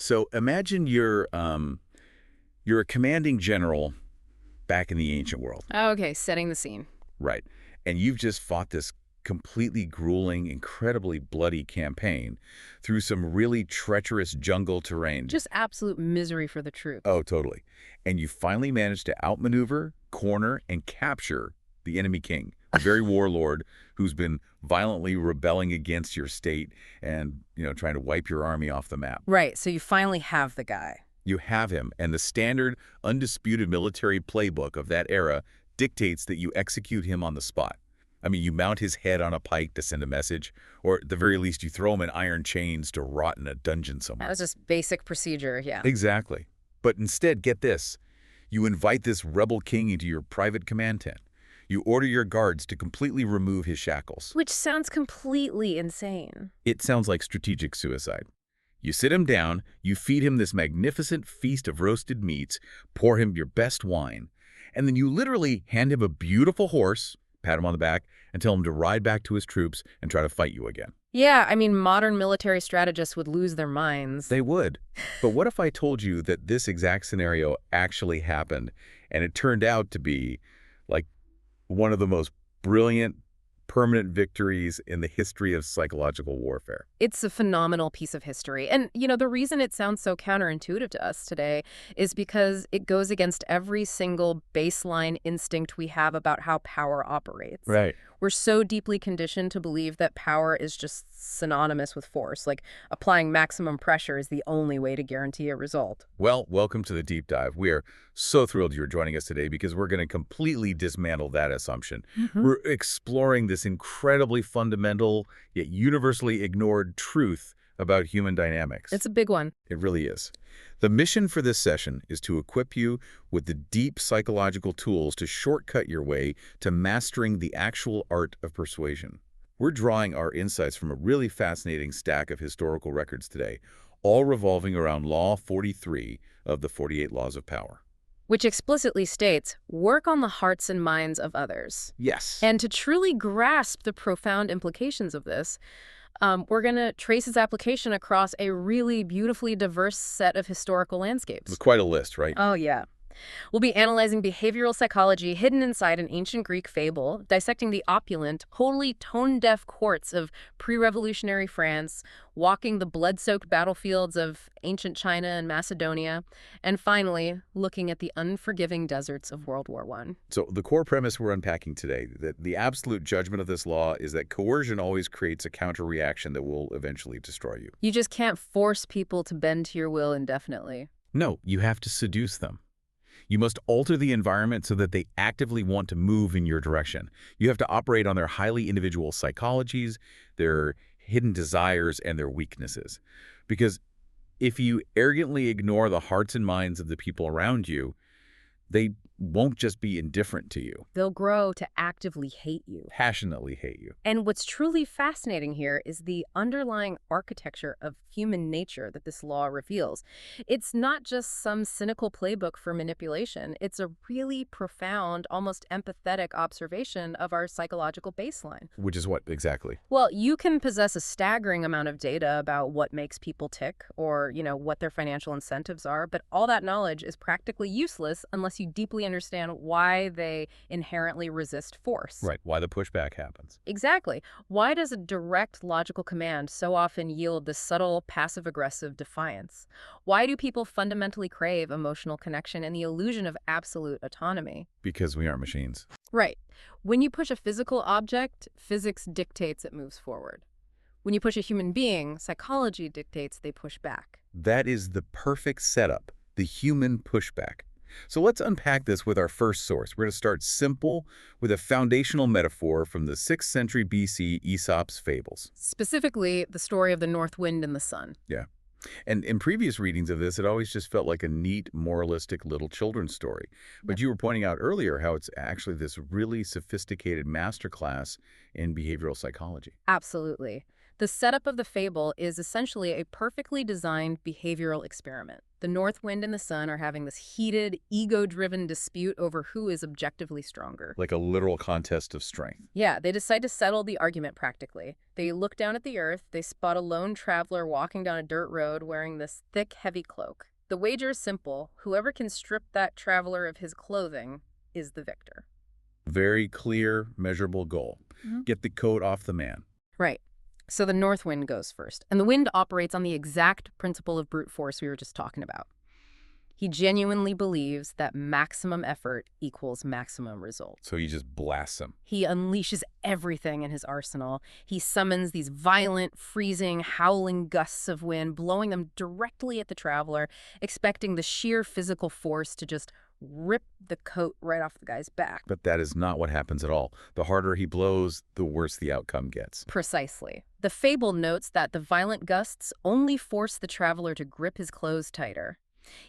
So imagine you're a commanding general back in the ancient world, Okay, setting the scene. right? And you've just fought this completely grueling, incredibly bloody campaign through some really treacherous jungle terrain. Just absolute misery for the troops. Oh, totally. And you finally managed to outmaneuver, corner, and capture the enemy king, the very warlord who's been violently rebelling against your state and, trying to wipe your army off the map. Right, so you finally have the guy. You have him, and the standard, undisputed military playbook of that era dictates that you execute him on the spot. I mean, you mount his head on a pike to send a message, or at the very least, you throw him in iron chains to rot in a dungeon somewhere. That was just basic procedure, yeah. Exactly. But instead, get this. You invite this rebel king into your private command tent. You order your guards to completely remove his shackles. Which sounds completely insane. It sounds like strategic suicide. You sit him down, you feed him this magnificent feast of roasted meats, pour him your best wine, and then you literally hand him a beautiful horse, pat him on the back, and tell him to ride back to his troops and try to fight you again. Yeah, I mean, modern military strategists would lose their minds. They would. But what if I told you that this exact scenario actually happened, and it turned out to be like one of the most brilliant, permanent victories in the history of psychological warfare? It's a phenomenal piece of history. And, the reason it sounds so counterintuitive to us today is because it goes against every single baseline instinct we have about how power operates. Right. We're so deeply conditioned to believe that power is just synonymous with force, like applying maximum pressure is the only way to guarantee a result. Well, welcome to the deep dive. We are so thrilled you're joining us today because we're going to completely dismantle that assumption. We're exploring this incredibly fundamental yet universally ignored truth about human dynamics. It's a big one. It really is. The mission for this session is to equip you with the deep psychological tools to shortcut your way to mastering the actual art of persuasion. We're drawing our insights from a really fascinating stack of historical records today, all revolving around Law 43 of the 48 Laws of Power. Which explicitly states, work on the hearts and minds of others. Yes. And to truly grasp the profound implications of this, we're going to trace its application across a really beautifully diverse set of historical landscapes. It's quite a list, right? Oh, yeah. We'll be analyzing behavioral psychology hidden inside an ancient Greek fable, dissecting the opulent, wholly tone-deaf courts of pre-revolutionary France, walking the blood-soaked battlefields of ancient China and Macedonia, and finally, looking at the unforgiving deserts of World War I. So the core premise we're unpacking today, that the absolute judgment of this law is that coercion always creates a counter-reaction that will eventually destroy you. You just can't force people to bend to your will indefinitely. No, you have to seduce them. You must alter the environment so that they actively want to move in your direction. You have to operate on their highly individual psychologies, their hidden desires, and their weaknesses. Because if you arrogantly ignore the hearts and minds of the people around you, they won't just be indifferent to you. They'll grow to actively hate you. Passionately hate you. And what's truly fascinating here is the underlying architecture of human nature that this law reveals. It's not just some cynical playbook for manipulation. It's a really profound, almost empathetic observation of our psychological baseline. Which is what exactly? Well, you can possess a staggering amount of data about what makes people tick or, what their financial incentives are, but all that knowledge is practically useless unless you deeply understand why they inherently resist force. Right, why the pushback happens. Exactly. Why does a direct logical command so often yield this subtle passive-aggressive defiance? Why do people fundamentally crave emotional connection and the illusion of absolute autonomy? Because we aren't machines. Right. When you push a physical object, physics dictates it moves forward. When you push a human being, psychology dictates they push back. That is the perfect setup, the human pushback. So let's unpack this with our first source. We're going to start simple with a foundational metaphor from the 6th century BC Aesop's fables. Specifically, the story of the North Wind and the Sun. Yeah. And in previous readings of this, it always just felt like a neat, moralistic little children's story. But you were pointing out earlier how it's actually this really sophisticated masterclass in behavioral psychology. Absolutely. The setup of the fable is essentially a perfectly designed behavioral experiment. The north wind and the sun are having this heated, ego-driven dispute over who is objectively stronger. Like a literal contest of strength. Yeah, they decide to settle the argument practically. They look down at the earth, they spot a lone traveler walking down a dirt road wearing this thick, heavy cloak. The wager is simple. Whoever can strip that traveler of his clothing is the victor. Very clear, measurable goal. Get the coat off the man. Right. So the north wind goes first, and the wind operates on the exact principle of brute force we were just talking about. He genuinely believes that maximum effort equals maximum results. So he just blasts him. He unleashes everything in his arsenal. He summons these violent, freezing, howling gusts of wind, blowing them directly at the traveler, expecting the sheer physical force to just rip the coat right off the guy's back. But that is not what happens at all. The harder he blows, the worse the outcome gets. Precisely. The fable notes that the violent gusts only force the traveler to grip his clothes tighter.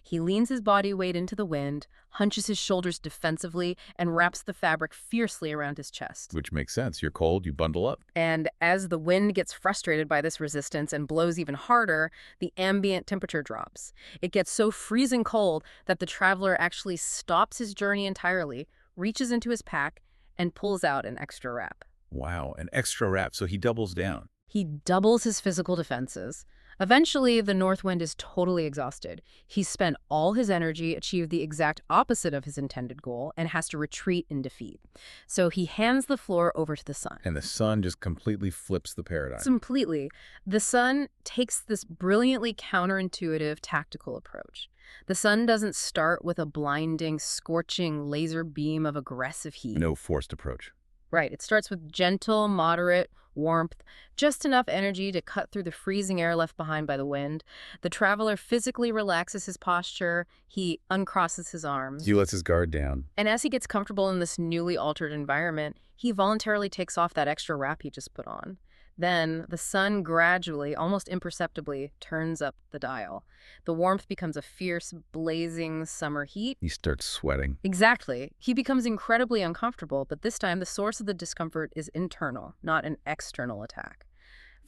He leans his body weight into the wind, hunches his shoulders defensively, and wraps the fabric fiercely around his chest. Which makes sense. You're cold, you bundle up. And as the wind gets frustrated by this resistance and blows even harder, the ambient temperature drops. It gets so freezing cold that the traveler actually stops his journey entirely, reaches into his pack, and pulls out an extra wrap. Wow, an extra wrap, so he doubles down. He doubles his physical defenses. Eventually, the north wind is totally exhausted. He's spent all his energy, achieved the exact opposite of his intended goal, and has to retreat in defeat. So he hands the floor over to the sun. And the sun just completely flips the paradigm. Completely. The sun takes this brilliantly counterintuitive tactical approach. The sun doesn't start with a blinding, scorching laser beam of aggressive heat. No forced approach. Right. It starts with gentle, moderate warmth, just enough energy to cut through the freezing air left behind by the wind. The traveler physically relaxes his posture. He uncrosses his arms. He lets his guard down. And as he gets comfortable in this newly altered environment, he voluntarily takes off that extra wrap he just put on. Then the sun gradually, almost imperceptibly, turns up the dial. The warmth becomes a fierce, blazing summer heat. He starts sweating. Exactly. He becomes incredibly uncomfortable, but this time the source of the discomfort is internal, not an external attack.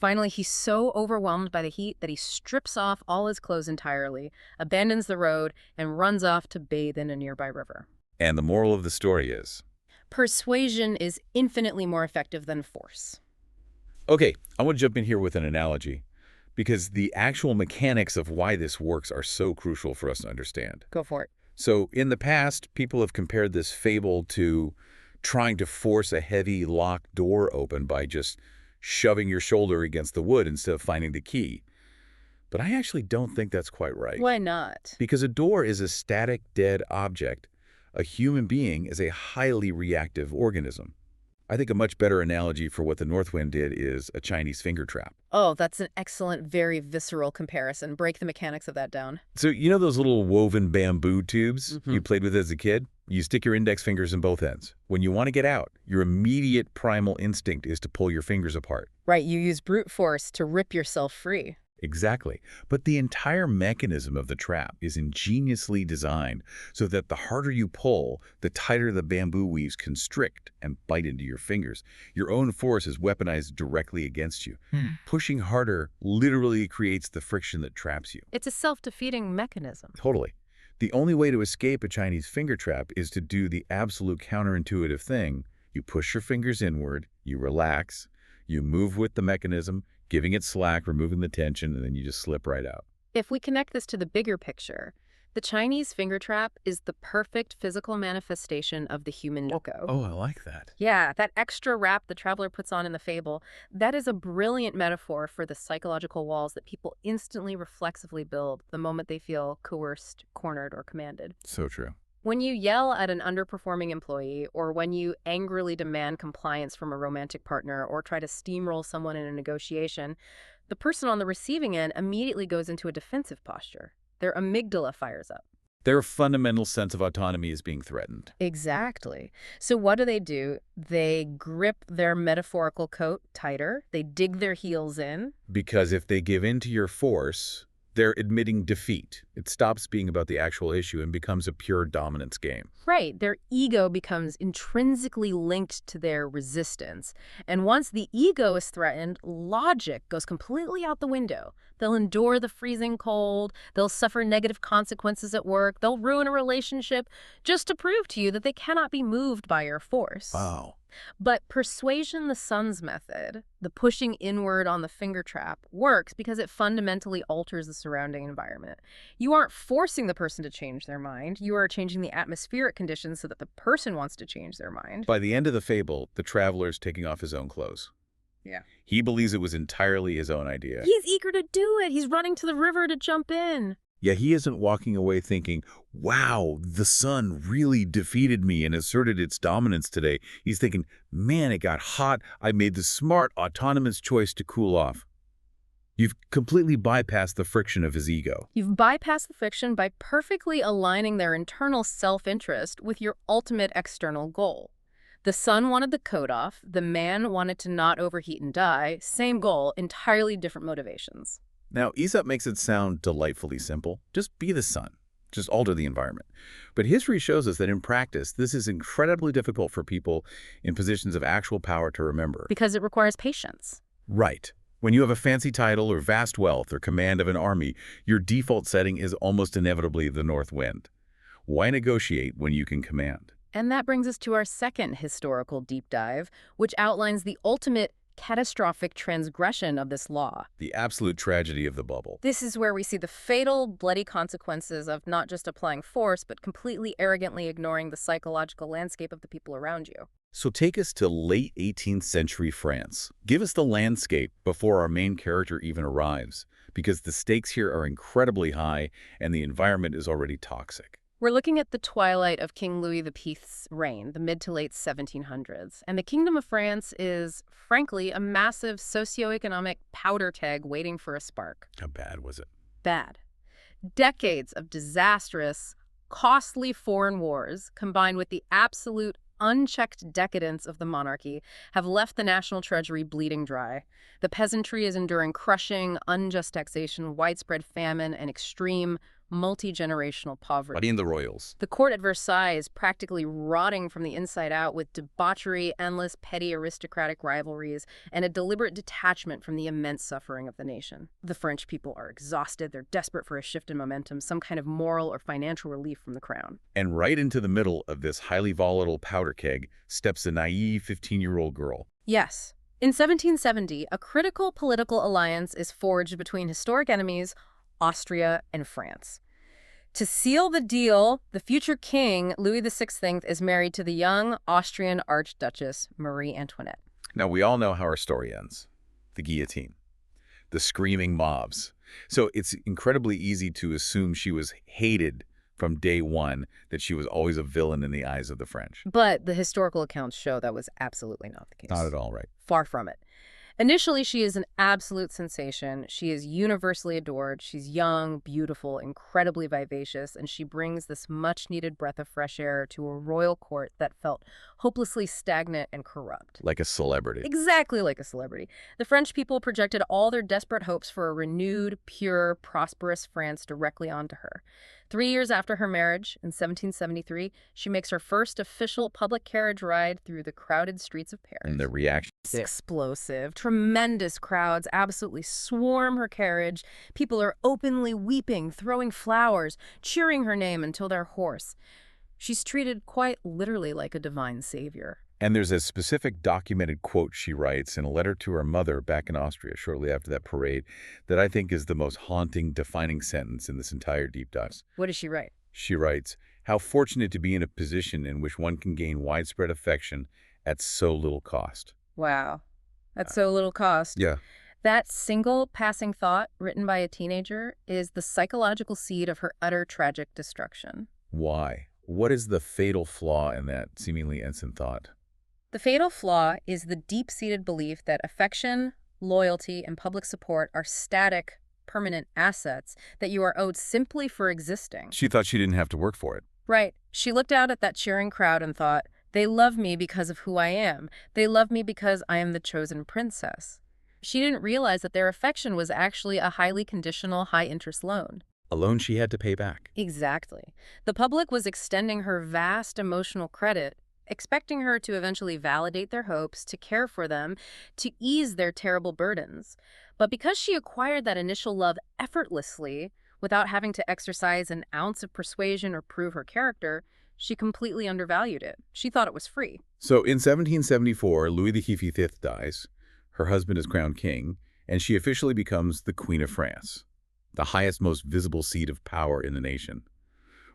Finally, he's so overwhelmed by the heat that he strips off all his clothes entirely, abandons the road, and runs off to bathe in a nearby river. And the moral of the story is? Persuasion is infinitely more effective than force. Okay, I want to jump in here with an analogy, because the actual mechanics of why this works are so crucial for us to understand. Go for it. So in the past, people have compared this fable to trying to force a heavy locked door open by just shoving your shoulder against the wood instead of finding the key. But I actually don't think that's quite right. Why not? Because a door is a static, dead object. A human being is a highly reactive organism. I think a much better analogy for what the north wind did is a Chinese finger trap. Oh, that's an excellent, very visceral comparison. Break the mechanics of that down. So you know those little woven bamboo tubes you played with as a kid? You stick your index fingers in both ends. When you want to get out, your immediate primal instinct is to pull your fingers apart. Right, you use brute force to rip yourself free. Exactly. But the entire mechanism of the trap is ingeniously designed so that the harder you pull, the tighter the bamboo weaves constrict and bite into your fingers. Your own force is weaponized directly against you. Pushing harder literally creates the friction that traps you. It's a self-defeating mechanism. Totally. The only way to escape a Chinese finger trap is to do the absolute counterintuitive thing. You push your fingers inward, you relax, you move with the mechanism, giving it slack, removing the tension, and then you just slip right out. If we connect this to the bigger picture, the Chinese finger trap is the perfect physical manifestation of the human ego. Oh, I like that. Yeah, that extra wrap the traveler puts on in the fable, that is a brilliant metaphor for the psychological walls that people instantly reflexively build the moment they feel coerced, cornered, or commanded. So true. When you yell at an underperforming employee, or when you angrily demand compliance from a romantic partner, or try to steamroll someone in a negotiation, the person on the receiving end immediately goes into a defensive posture. Their amygdala fires up. Their fundamental sense of autonomy is being threatened. Exactly. So what do? They grip their metaphorical coat tighter. They dig their heels in. Because if they give in to your force, They're admitting defeat. It stops being about the actual issue and becomes a pure dominance game. Right, their ego becomes intrinsically linked to their resistance. And once the ego is threatened, logic goes completely out the window. They'll endure the freezing cold, they'll suffer negative consequences at work, they'll ruin a relationship just to prove to you that they cannot be moved by your force. Wow. But persuasion the sun's method, the pushing inward on the finger trap, works because it fundamentally alters the surrounding environment. You aren't forcing the person to change their mind. You are changing the atmospheric conditions so that the person wants to change their mind. By the end of the fable, the traveler's taking off his own clothes. Yeah. He believes it was entirely his own idea. He's eager to do it. He's running to the river to jump in. Yet he isn't walking away thinking, wow, the sun really defeated me and asserted its dominance today. He's thinking, man, it got hot. I made the smart, autonomous choice to cool off. You've completely bypassed the friction of his ego. You've bypassed the friction by perfectly aligning their internal self-interest with your ultimate external goal. The sun wanted the coat off. The man wanted to not overheat and die. Same goal, entirely different motivations. Now, Aesop makes it sound delightfully simple. Just be the sun. Just alter the environment. But history shows us that in practice, this is incredibly difficult for people in positions of actual power to remember. Because it requires patience. Right. When you have a fancy title or vast wealth or command of an army, your default setting is almost inevitably the north wind. Why negotiate when you can command? And that brings us to our second historical deep dive, which outlines the ultimate catastrophic transgression of this law. The absolute tragedy of the bubble. This is where we see the fatal, bloody consequences of not just applying force, but completely arrogantly ignoring the psychological landscape of the people around you. So take us to late 18th century France. Give us the landscape before our main character even arrives, because the stakes here are incredibly high and the environment is already toxic. We're looking at the twilight of King Louis XV's reign, the mid to late 1700s. And the Kingdom of France is, frankly, a massive socioeconomic powder keg waiting for a spark. How bad was it? Bad. Decades of disastrous, costly foreign wars, combined with the absolute unchecked decadence of the monarchy, have left the national treasury bleeding dry. The peasantry is enduring crushing, unjust taxation, widespread famine, and extreme, multi-generational poverty. But in the royals. The court at Versailles is practically rotting from the inside out with debauchery, endless petty aristocratic rivalries, and a deliberate detachment from the immense suffering of the nation. The French people are exhausted. They're desperate for a shift in momentum, some kind of moral or financial relief from the crown. And right into the middle of this highly volatile powder keg steps a naive 15-year-old girl. Yes. In 1770, a critical political alliance is forged between historic enemies, Austria and France. To seal the deal, the future king, Louis XVI, is married to the young Austrian Archduchess Marie-Antoinette. Now, we all know how our story ends. The guillotine. The screaming mobs. So it's incredibly easy to assume she was hated from day one, that she was always a villain in the eyes of the French. But the historical accounts show that was absolutely not the case. Not at all, right? Far from it. Initially, she is an absolute sensation. She is universally adored. She's young, beautiful, incredibly vivacious, and she brings this much-needed breath of fresh air to a royal court that felt hopelessly stagnant and corrupt. Like a celebrity. Exactly like a celebrity. The French people projected all their desperate hopes for a renewed, pure, prosperous France directly onto her. 3 years after her marriage, in 1773, she makes her first official public carriage ride through the crowded streets of Paris. And the reaction. It's explosive. Tremendous crowds absolutely swarm her carriage. People are openly weeping, throwing flowers, cheering her name until they're hoarse. She's treated quite literally like a divine savior. And there's a specific documented quote she writes in a letter to her mother back in Austria shortly after that parade that I think is the most haunting, defining sentence in this entire deep dive. What does she write? She writes, "How fortunate to be in a position in which one can gain widespread affection at so little cost." Wow. At so little cost. Yeah. That single passing thought, written by a teenager, is the psychological seed of her utter tragic destruction. Why? What is the fatal flaw in that seemingly innocent thought? The fatal flaw is the deep-seated belief that affection, loyalty, and public support are static, permanent assets that you are owed simply for existing. She thought she didn't have to work for it. Right. She looked out at that cheering crowd and thought, they love me because of who I am. They love me because I am the chosen princess. She didn't realize that their affection was actually a highly conditional, high-interest loan. A loan she had to pay back. Exactly. The public was extending her vast emotional credit, expecting her to eventually validate their hopes, to care for them, to ease their terrible burdens. But because she acquired that initial love effortlessly, without having to exercise an ounce of persuasion or prove her character, she completely undervalued it. She thought it was free. So in 1774, Louis XV dies, her husband is crowned king, and she officially becomes the Queen of France, the highest, most visible seat of power in the nation.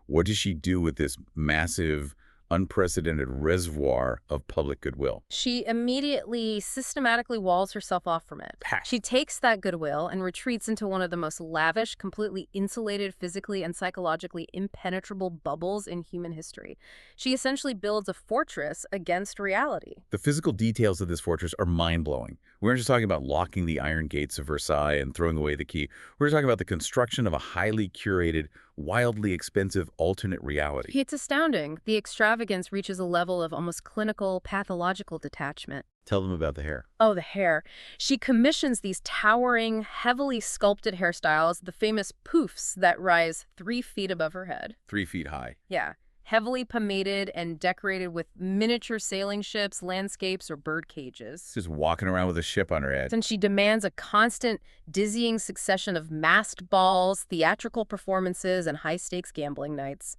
What does she do with this massive, unprecedented reservoir of public goodwill? She immediately systematically walls herself off from it. She takes that goodwill and retreats into one of the most lavish, completely insulated, physically and psychologically impenetrable bubbles in human history. She essentially builds a fortress against reality. The physical details of this fortress are mind-blowing. We aren't just talking about locking the iron gates of Versailles and throwing away the key. We're talking about the construction of a highly curated, wildly expensive alternate reality. It's astounding. The extravagance reaches a level of almost clinical, pathological detachment. Tell them about the hair. Oh, the hair. She commissions these towering, heavily sculpted hairstyles, the famous poufs that rise 3 feet above her head. 3 feet high. Yeah. Heavily pomaded and decorated with miniature sailing ships, landscapes, or bird cages. Just walking around with a ship on her head. And she demands a constant, dizzying succession of masked balls, theatrical performances, and high-stakes gambling nights.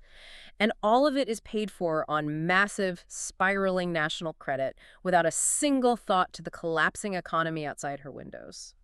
And all of it is paid for on massive, spiraling national credit without a single thought to the collapsing economy outside her windows.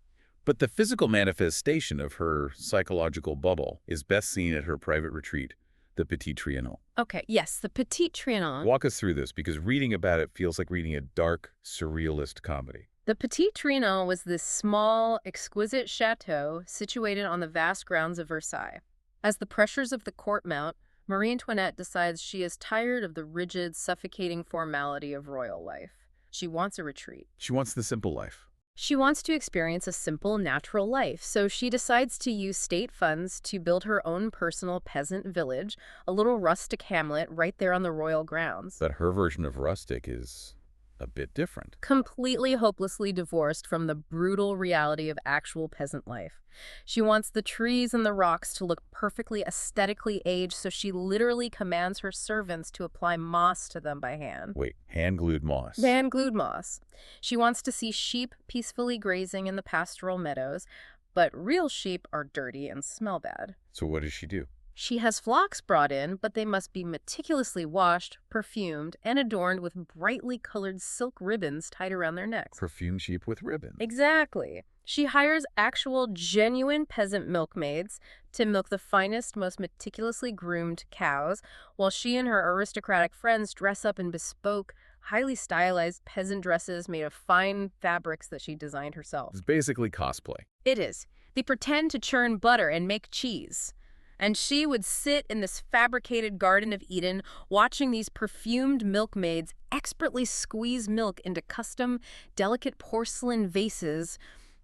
But the physical manifestation of her psychological bubble is best seen at her private retreat, the Petit Trianon. Okay, yes, the Petit Trianon. Walk us through this, because reading about it feels like reading a dark, surrealist comedy. The Petit Trianon was this small, exquisite chateau situated on the vast grounds of Versailles. As the pressures of the court mount, Marie-Antoinette decides she is tired of the rigid, suffocating formality of royal life. She wants a retreat. She wants the simple life. She wants to experience a simple, natural life, so she decides to use state funds to build her own personal peasant village, a little rustic hamlet right there on the royal grounds. But her version of rustic is a bit different. Completely hopelessly divorced from the brutal reality of actual peasant life. She wants the trees and the rocks to look perfectly aesthetically aged, so she literally commands her servants to apply moss to them by hand. Wait, hand-glued moss. Hand-glued moss. She wants to see sheep peacefully grazing in the pastoral meadows, but real sheep are dirty and smell bad. So what does she do? She has flocks brought in, but they must be meticulously washed, perfumed, and adorned with brightly colored silk ribbons tied around their necks. Perfumed sheep with ribbon. Exactly. She hires actual, genuine peasant milkmaids to milk the finest, most meticulously groomed cows, while she and her aristocratic friends dress up in bespoke, highly stylized peasant dresses made of fine fabrics that she designed herself. It's basically cosplay. It is. They pretend to churn butter and make cheese. And she would sit in this fabricated Garden of Eden watching these perfumed milkmaids expertly squeeze milk into custom, delicate porcelain vases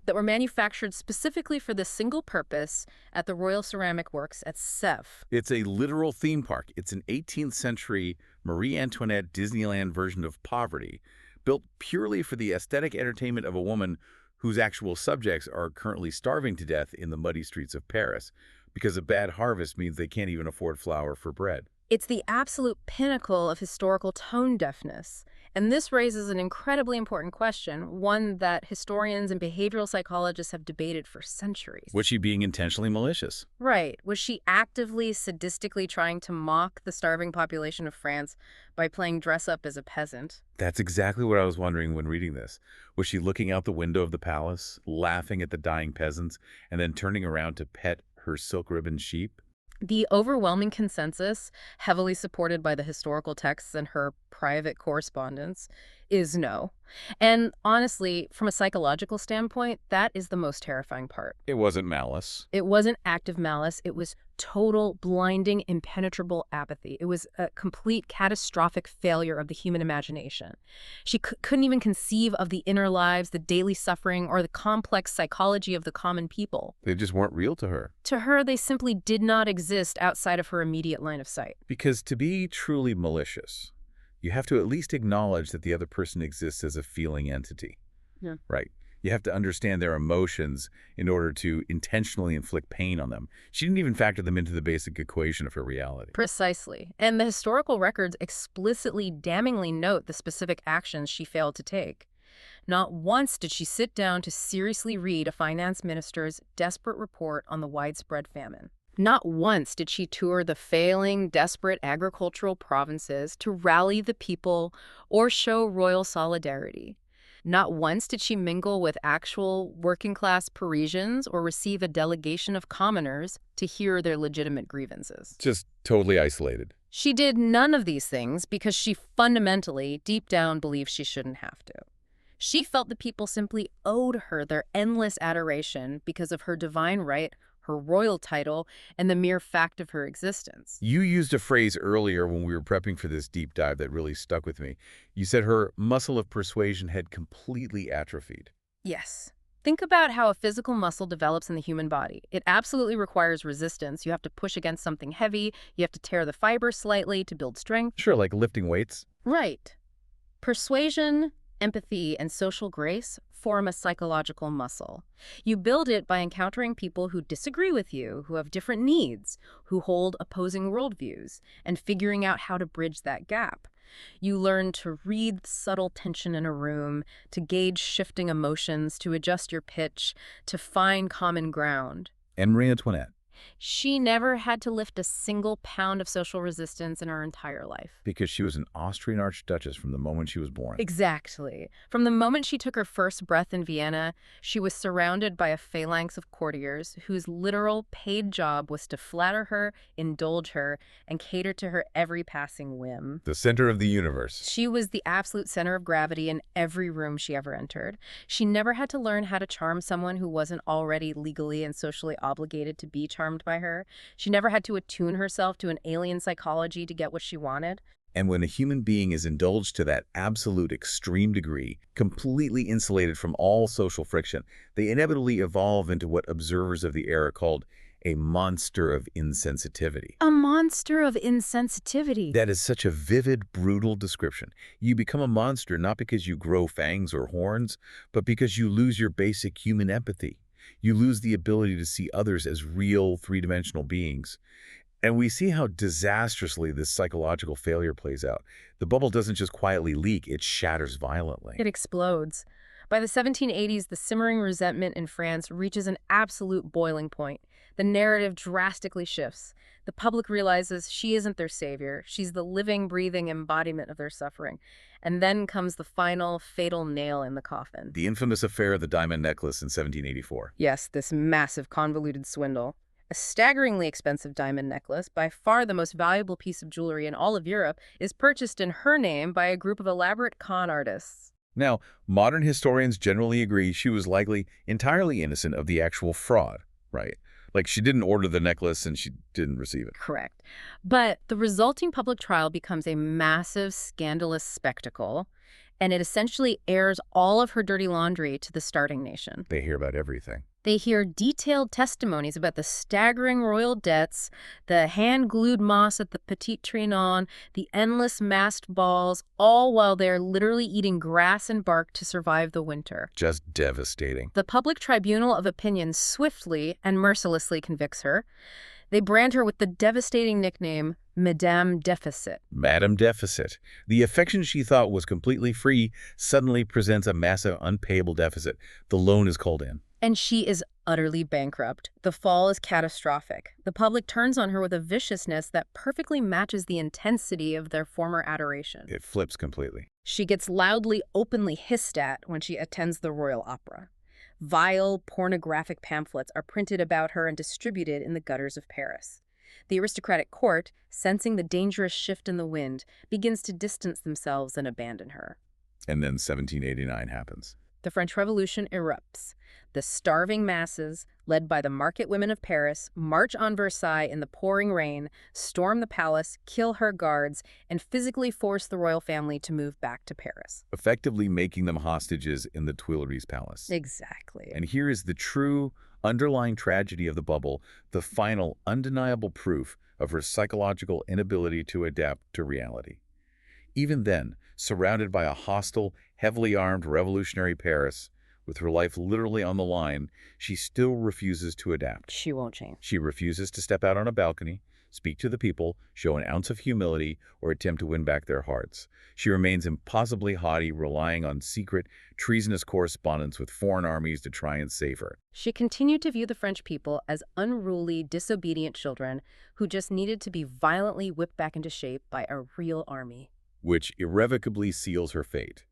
that were manufactured specifically for this single purpose at the Royal Ceramic Works at Sèvres. It's a literal theme park. It's an 18th century Marie-Antoinette Disneyland version of poverty, built purely for the aesthetic entertainment of a woman whose actual subjects are currently starving to death in the muddy streets of Paris, because a bad harvest means they can't even afford flour for bread. It's the absolute pinnacle of historical tone deafness. And this raises an incredibly important question, one that historians and behavioral psychologists have debated for centuries. Was she being intentionally malicious? Right. Was she actively, sadistically trying to mock the starving population of France by playing dress-up as a peasant? That's exactly what I was wondering when reading this. Was she looking out the window of the palace, laughing at the dying peasants, and then turning around to pet her silk-ribbon sheep? The overwhelming consensus, heavily supported by the historical texts and her private correspondence, is no. And honestly, from a psychological standpoint, that is the most terrifying part. It wasn't malice. It wasn't active malice. It was total, blinding, impenetrable apathy. It was a complete catastrophic failure of the human imagination. She couldn't even conceive of the inner lives, the daily suffering, or the complex psychology of the common people. They just weren't real to her. To her, they simply did not exist outside of her immediate line of sight. Because to be truly malicious, you have to at least acknowledge that the other person exists as a feeling entity. Yeah. Right. You have to understand their emotions in order to intentionally inflict pain on them. She didn't even factor them into the basic equation of her reality. Precisely. And the historical records explicitly, damningly note the specific actions she failed to take. Not once did she sit down to seriously read a finance minister's desperate report on the widespread famine. Not once did she tour the failing, desperate agricultural provinces to rally the people or show royal solidarity. Not once did she mingle with actual working-class Parisians or receive a delegation of commoners to hear their legitimate grievances. Just totally isolated. She did none of these things because she fundamentally, deep down, believed she shouldn't have to. She felt the people simply owed her their endless adoration because of her divine right, her royal title, and the mere fact of her existence. You used a phrase earlier when we were prepping for this deep dive that really stuck with me. You said her muscle of persuasion had completely atrophied. Yes. Think about how a physical muscle develops in the human body. It absolutely requires resistance. You have to push against something heavy. You have to tear the fiber slightly to build strength. Sure, like lifting weights. Right. Persuasion, empathy, and social grace form a psychological muscle. You build it by encountering people who disagree with you, who have different needs, who hold opposing worldviews, and figuring out how to bridge that gap. You learn to read subtle tension in a room, to gauge shifting emotions, to adjust your pitch, to find common ground. And Marie-Antoinette. She never had to lift a single pound of social resistance in her entire life. Because she was an Austrian archduchess from the moment she was born. Exactly. From the moment she took her first breath in Vienna, she was surrounded by a phalanx of courtiers whose literal paid job was to flatter her, indulge her, and cater to her every passing whim. The center of the universe. She was the absolute center of gravity in every room she ever entered. She never had to learn how to charm someone who wasn't already legally and socially obligated to be charmed by her. She never had to attune herself to an alien psychology to get what she wanted. And when a human being is indulged to that absolute extreme degree, completely insulated from all social friction, they inevitably evolve into what observers of the era called a monster of insensitivity. A monster of insensitivity. That is such a vivid, brutal description. You become a monster not because you grow fangs or horns, but because you lose your basic human empathy. You lose the ability to see others as real, three-dimensional beings. And we see how disastrously this psychological failure plays out. The bubble doesn't just quietly leak, it shatters violently. It explodes. By the 1780s, the simmering resentment in France reaches an absolute boiling point. The narrative drastically shifts. The public realizes she isn't their savior. She's the living, breathing embodiment of their suffering. And then comes the final, fatal nail in the coffin. The infamous affair of the diamond necklace in 1784. Yes, this massive, convoluted swindle. A staggeringly expensive diamond necklace, by far the most valuable piece of jewelry in all of Europe, is purchased in her name by a group of elaborate con artists. Now, modern historians generally agree she was likely entirely innocent of the actual fraud, right? Like she didn't order the necklace and she didn't receive it. Correct. But the resulting public trial becomes a massive, scandalous spectacle, and it essentially airs all of her dirty laundry to the starting nation. They hear about everything. They hear detailed testimonies about the staggering royal debts, the hand-glued moss at the Petit Trianon, the endless masked balls, all while they're literally eating grass and bark to survive the winter. Just devastating. The public tribunal of opinion swiftly and mercilessly convicts her. They brand her with the devastating nickname Madame Deficit. Madame Deficit. The affection she thought was completely free suddenly presents a massive unpayable deficit. The loan is called in. And she is utterly bankrupt. The fall is catastrophic. The public turns on her with a viciousness that perfectly matches the intensity of their former adoration. It flips completely. She gets loudly, openly hissed at when she attends the royal opera. Vile, pornographic pamphlets are printed about her and distributed in the gutters of Paris. The aristocratic court, sensing the dangerous shift in the wind, begins to distance themselves and abandon her. And then 1789 happens. The French Revolution erupts. The starving masses, led by the market women of Paris, march on Versailles in the pouring rain, storm the palace, kill her guards, and physically force the royal family to move back to Paris. Effectively making them hostages in the Tuileries Palace. Exactly. And here is the true underlying tragedy of the bubble, the final undeniable proof of her psychological inability to adapt to reality. Even then, surrounded by a hostile, heavily armed revolutionary Paris, With her life literally on the line, she still refuses to adapt. She won't change. She refuses to step out on a balcony, speak to the people, show an ounce of humility, or attempt to win back their hearts. She remains impossibly haughty, relying on secret, treasonous correspondence with foreign armies to try and save her. She continued to view the French people as unruly, disobedient children who just needed to be violently whipped back into shape by a real army. Which irrevocably seals her fate.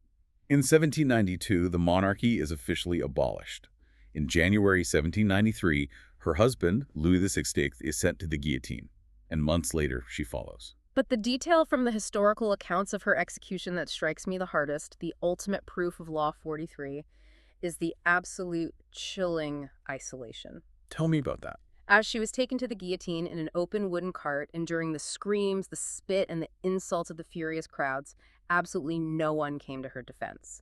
In 1792, the monarchy is officially abolished. In January 1793, her husband, Louis XVI, is sent to the guillotine, and months later, she follows. But the detail from the historical accounts of her execution that strikes me the hardest, the ultimate proof of Law 43, is the absolute chilling isolation. Tell me about that. As she was taken to the guillotine in an open wooden cart, enduring the screams, the spit, and the insults of the furious crowds, absolutely no one came to her defense.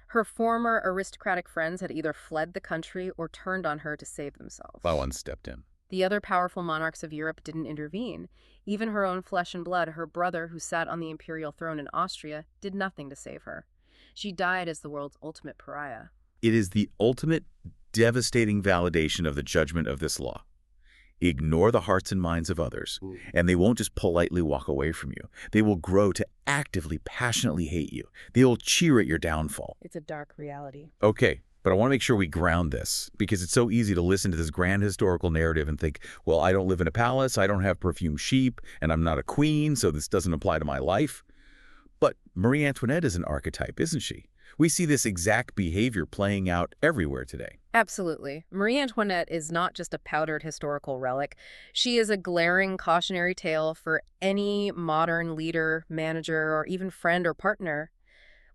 Her former aristocratic friends had either fled the country or turned on her to save themselves. No one stepped in. The other powerful monarchs of Europe didn't intervene. Even her own flesh and blood, her brother who sat on the imperial throne in Austria, did nothing to save her. She died as the world's ultimate pariah. It is the ultimate, devastating validation of the judgment of this law. Ignore the hearts and minds of others, and they won't just politely walk away from you. They will grow to actively, passionately hate you. They will cheer at your downfall. It's a dark reality. Okay, but I want to make sure we ground this, because it's so easy to listen to this grand historical narrative and think, well, I don't live in a palace, I don't have perfumed sheep, and I'm not a queen, so this doesn't apply to my life. But Marie-Antoinette is an archetype, isn't she? We see this exact behavior playing out everywhere today. Absolutely. Marie-Antoinette is not just a powdered historical relic. She is a glaring cautionary tale for any modern leader, manager, or even friend or partner.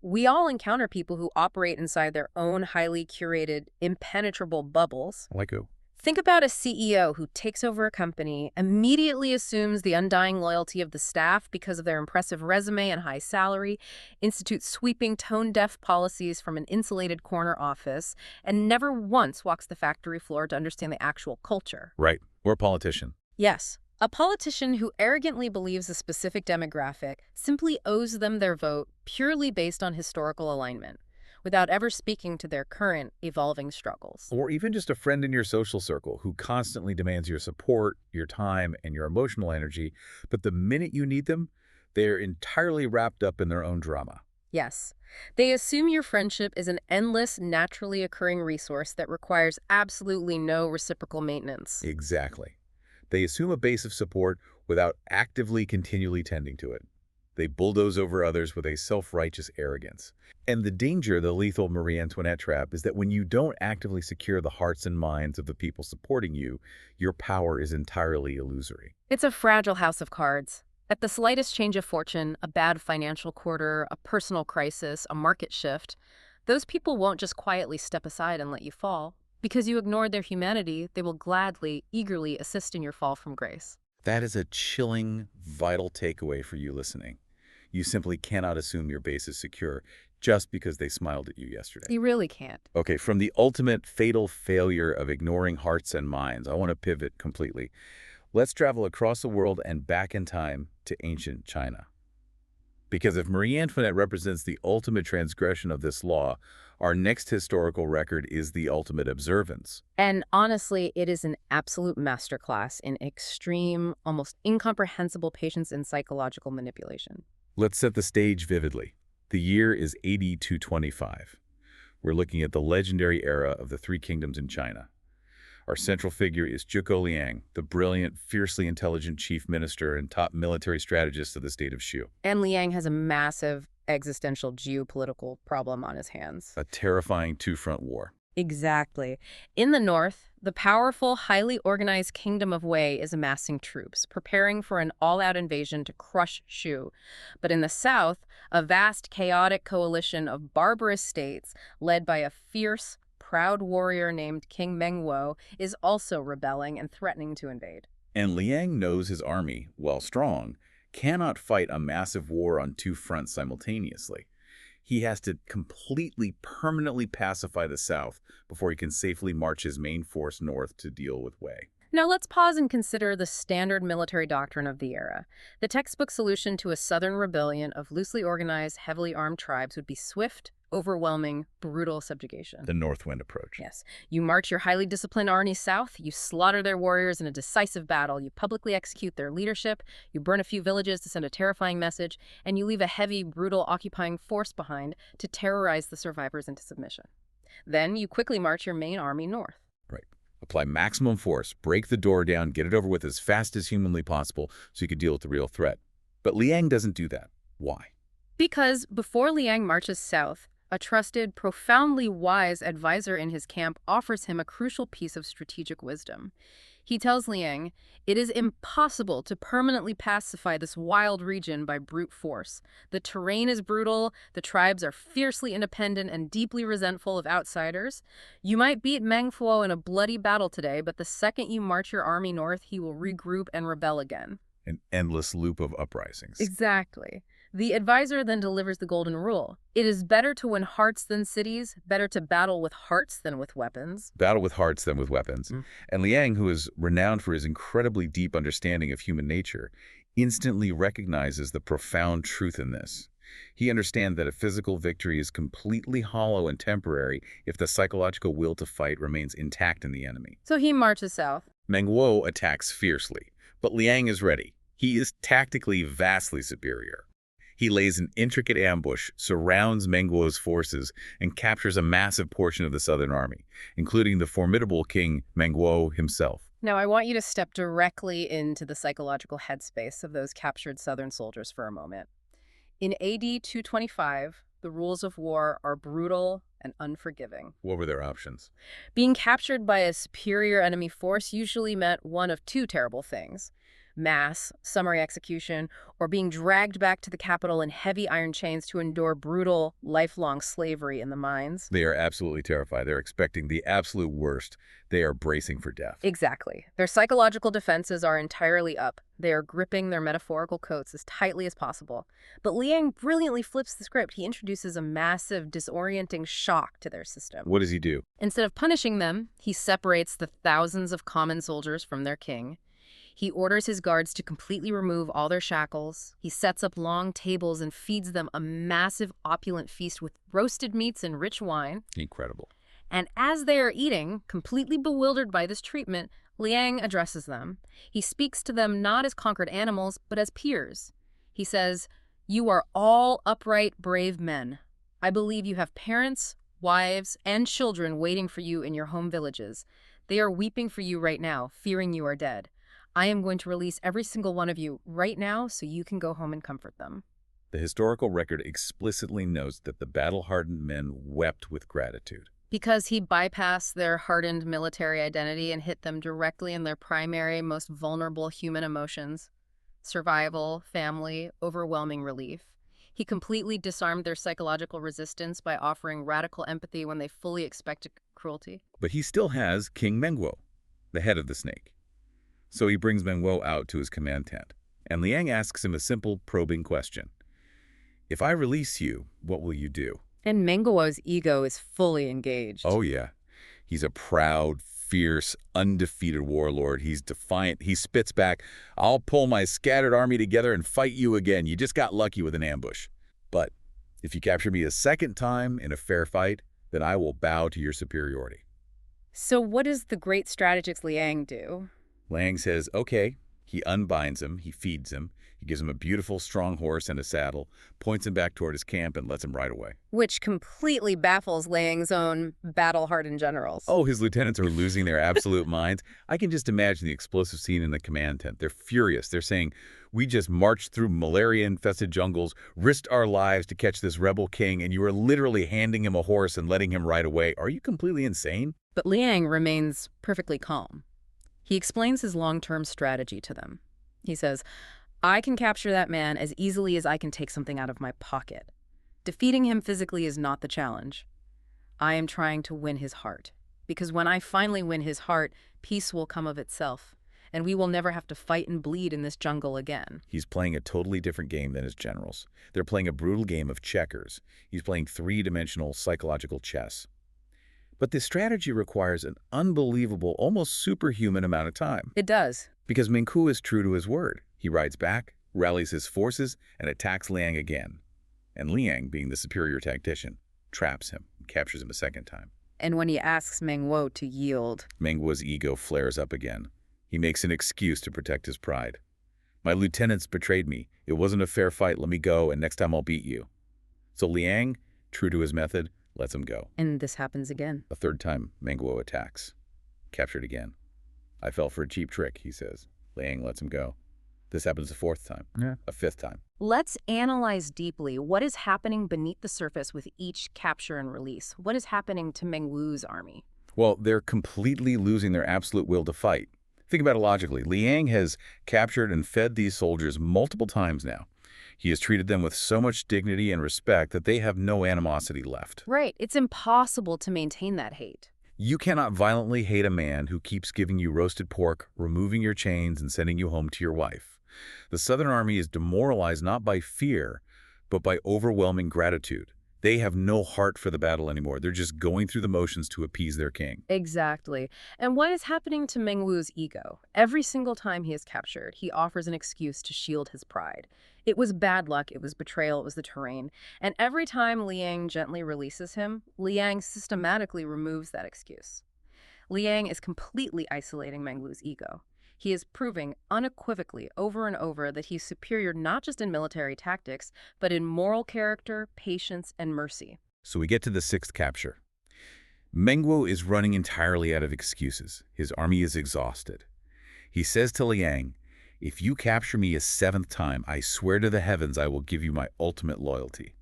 We all encounter people who operate inside their own highly curated, impenetrable bubbles. Like who? Think about a CEO who takes over a company, immediately assumes the undying loyalty of the staff because of their impressive resume and high salary, institutes sweeping tone-deaf policies from an insulated corner office, and never once walks the factory floor to understand the actual culture. Right. Or a politician. Yes. A politician who arrogantly believes a specific demographic simply owes them their vote purely based on historical alignment, without ever speaking to their current, evolving struggles. Or even just a friend in your social circle who constantly demands your support, your time, and your emotional energy, but the minute you need them, they're entirely wrapped up in their own drama. Yes. They assume your friendship is an endless, naturally occurring resource that requires absolutely no reciprocal maintenance. Exactly. They assume a base of support without actively continually tending to it. They bulldoze over others with a self-righteous arrogance. And the danger, the lethal Marie-Antoinette trap, is that when you don't actively secure the hearts and minds of the people supporting you, your power is entirely illusory. It's a fragile house of cards. At the slightest change of fortune, a bad financial quarter, a personal crisis, a market shift, those people won't just quietly step aside and let you fall. Because you ignored their humanity, they will gladly, eagerly assist in your fall from grace. That is a chilling, vital takeaway for you listening. You simply cannot assume your base is secure just because they smiled at you yesterday. You really can't. Okay, from the ultimate fatal failure of ignoring hearts and minds, I want to pivot completely. Let's travel across the world and back in time to ancient China. Because if Marie-Antoinette represents the ultimate transgression of this law, our next historical record is the ultimate observance. And honestly, it is an absolute masterclass in extreme, almost incomprehensible patience and psychological manipulation. Let's set the stage vividly. The year is AD 225. We're looking at the legendary era of the Three Kingdoms in China. Our central figure is Zhuge Liang, the brilliant, fiercely intelligent chief minister and top military strategist of the state of Shu. And Liang has a massive existential geopolitical problem on his hands. A terrifying two-front war. Exactly. In the north, the powerful, highly organized Kingdom of Wei is amassing troops, preparing for an all-out invasion to crush Shu. But in the south, a vast, chaotic coalition of barbarous states, led by a fierce, proud warrior named King Mengwo, is also rebelling and threatening to invade. And Liang knows his army, while strong, cannot fight a massive war on two fronts simultaneously. He has to completely, permanently pacify the south before he can safely march his main force north to deal with Wei. Now let's pause and consider the standard military doctrine of the era. The textbook solution to a southern rebellion of loosely organized, heavily armed tribes would be swift, overwhelming, brutal subjugation. The Northwind approach. Yes. You march your highly disciplined army south, you slaughter their warriors in a decisive battle, you publicly execute their leadership, you burn a few villages to send a terrifying message, and you leave a heavy, brutal occupying force behind to terrorize the survivors into submission. Then you quickly march your main army north. Right. Apply maximum force, break the door down, get it over with as fast as humanly possible so you can deal with the real threat. But Liang doesn't do that. Why? Because before Liang marches south, a trusted, profoundly wise advisor in his camp offers him a crucial piece of strategic wisdom. He tells Liang, it is impossible to permanently pacify this wild region by brute force. The terrain is brutal, the tribes are fiercely independent and deeply resentful of outsiders. You might beat Meng Fuo in a bloody battle today, but the second you march your army north, he will regroup and rebel again. An endless loop of uprisings. Exactly. The advisor then delivers the golden rule. It is better to win hearts than cities, better to battle with hearts than with weapons. Battle with hearts than with weapons. And Liang, who is renowned for his incredibly deep understanding of human nature, instantly recognizes the profound truth in this. He understands that a physical victory is completely hollow and temporary if the psychological will to fight remains intact in the enemy. So he marches south. Meng Huo attacks fiercely, but Liang is ready. He is tactically vastly superior. He lays an intricate ambush, surrounds Meng Huo's forces, and captures a massive portion of the southern army, including the formidable king Meng Huo himself. Now, I want you to step directly into the psychological headspace of those captured southern soldiers for a moment. In AD 225, the rules of war are brutal and unforgiving. What were their options? Being captured by a superior enemy force usually meant one of two terrible things: mass, summary execution, or being dragged back to the capital in heavy iron chains to endure brutal, lifelong slavery in the mines. They are absolutely terrified. They're expecting the absolute worst. They are bracing for death. Exactly. Their psychological defenses are entirely up. They are gripping their metaphorical coats as tightly as possible. But Liang brilliantly flips the script. He introduces a massive, disorienting shock to their system. What does he do? Instead of punishing them, he separates the thousands of common soldiers from their king. He orders his guards to completely remove all their shackles. He sets up long tables and feeds them a massive, opulent feast with roasted meats and rich wine. Incredible. And as they are eating, completely bewildered by this treatment, Liang addresses them. He speaks to them not as conquered animals, but as peers. He says, "You are all upright, brave men. I believe you have parents, wives, and children waiting for you in your home villages. They are weeping for you right now, fearing you are dead. I am going to release every single one of you right now so you can go home and comfort them." The historical record explicitly notes that the battle-hardened men wept with gratitude. Because he bypassed their hardened military identity and hit them directly in their primary, most vulnerable human emotions: survival, family, overwhelming relief. He completely disarmed their psychological resistance by offering radical empathy when they fully expected cruelty. But he still has King Meng Huo, the head of the snake. So he brings Meng Huo out to his command tent, and Liang asks him a simple, probing question. If I release you, what will you do? And Meng Huo's ego is fully engaged. Oh, yeah. He's a proud, fierce, undefeated warlord. He's defiant. He spits back, "I'll pull my scattered army together and fight you again. You just got lucky with an ambush. But if you capture me a second time in a fair fight, then I will bow to your superiority." So what does the great strategist Liang do? Liang says, okay. He unbinds him, he feeds him, he gives him a beautiful, strong horse and a saddle, points him back toward his camp, and lets him ride away. Which completely baffles Liang's own battle-hardened generals. Oh, his lieutenants are losing their absolute minds. I can just imagine the explosive scene in the command tent. They're furious. They're saying, "We just marched through malaria-infested jungles, risked our lives to catch this rebel king, and you are literally handing him a horse and letting him ride away. Are you completely insane?" But Liang remains perfectly calm. He explains his long-term strategy to them. He says, "I can capture that man as easily as I can take something out of my pocket. Defeating him physically is not the challenge. I am trying to win his heart. Because when I finally win his heart, peace will come of itself, and we will never have to fight and bleed in this jungle again." He's playing a totally different game than his generals. They're playing a brutal game of checkers. He's playing three-dimensional psychological chess. But this strategy requires an unbelievable, almost superhuman amount of time. It does. Because Minghu is true to his word. He rides back, rallies his forces, and attacks Liang again. And Liang, being the superior tactician, traps him and captures him a second time. And when he asks Meng Wo to yield, Meng Wo's ego flares up again. He makes an excuse to protect his pride. My lieutenants betrayed me. It wasn't a fair fight. Let me go, and next time I'll beat you. So Liang, true to his method, lets him go. and this happens again. A third time, Meng Wo attacks. Captured again. I fell for a cheap trick, he says. Liang lets him go. This happens a fourth time. Yeah. A fifth time. Let's analyze deeply what is happening beneath the surface with each capture and release. What is happening to Meng Wu's army? Well, they're completely losing their absolute will to fight. Think about it logically. Liang has captured and fed these soldiers multiple times now. He has treated them with so much dignity and respect that they have no animosity left. Right. It's impossible to maintain that hate. You cannot violently hate a man who keeps giving you roasted pork, removing your chains, and sending you home to your wife. The Southern Army is demoralized not by fear, but by overwhelming gratitude. They have no heart for the battle anymore. They're just going through the motions to appease their king. Exactly. And what is happening to Meng Wu's ego? Every single time he is captured, he offers an excuse to shield his pride. It was bad luck, it was betrayal, it was the terrain. And every time Liang gently releases him, Liang systematically removes that excuse. Liang is completely isolating Meng Wu's ego. He is proving unequivocally over and over that he's superior not just in military tactics, but in moral character, patience, and mercy. So we get to the sixth capture. Meng Wo is running entirely out of excuses. His army is exhausted. He says to Liang, "If you capture me a seventh time, I swear to the heavens I will give you my ultimate loyalty."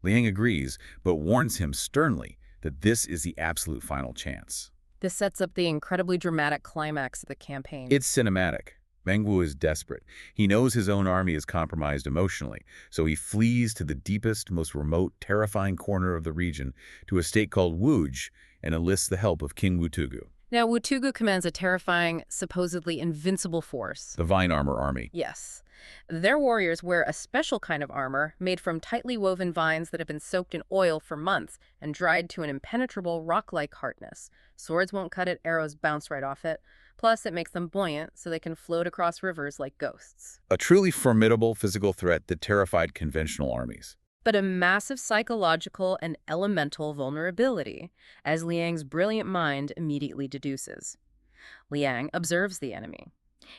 Liang agrees, but warns him sternly that this is the absolute final chance. This sets up the incredibly dramatic climax of the campaign. It's cinematic. Meng Wo is desperate. He knows his own army is compromised emotionally, so he flees to the deepest, most remote, terrifying corner of the region to a state called Wuj and enlists the help of King Wutugu, Now, Wutugu commands a terrifying, supposedly invincible force. the vine armor army. Yes. Their warriors wear a special kind of armor made from tightly woven vines that have been soaked in oil for months and dried to an impenetrable rock-like hardness. Swords won't cut it, arrows bounce right off it. Plus, it makes them buoyant so they can float across rivers like ghosts. A truly formidable physical threat that terrified conventional armies. But a massive psychological and elemental vulnerability, as Liang's brilliant mind immediately deduces. Liang observes the enemy.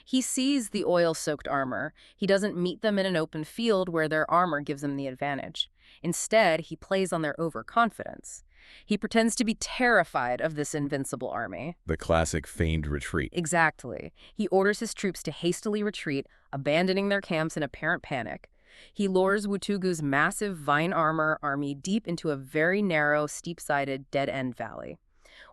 He sees the oil-soaked armor. He doesn't meet them in an open field where their armor gives them the advantage. Instead, he plays on their overconfidence. He pretends to be terrified of this invincible army. The classic feigned retreat. Exactly. He orders his troops to hastily retreat, abandoning their camps in apparent panic. He lures Wutugu's massive vine armor army deep into a very narrow, steep-sided, dead-end valley.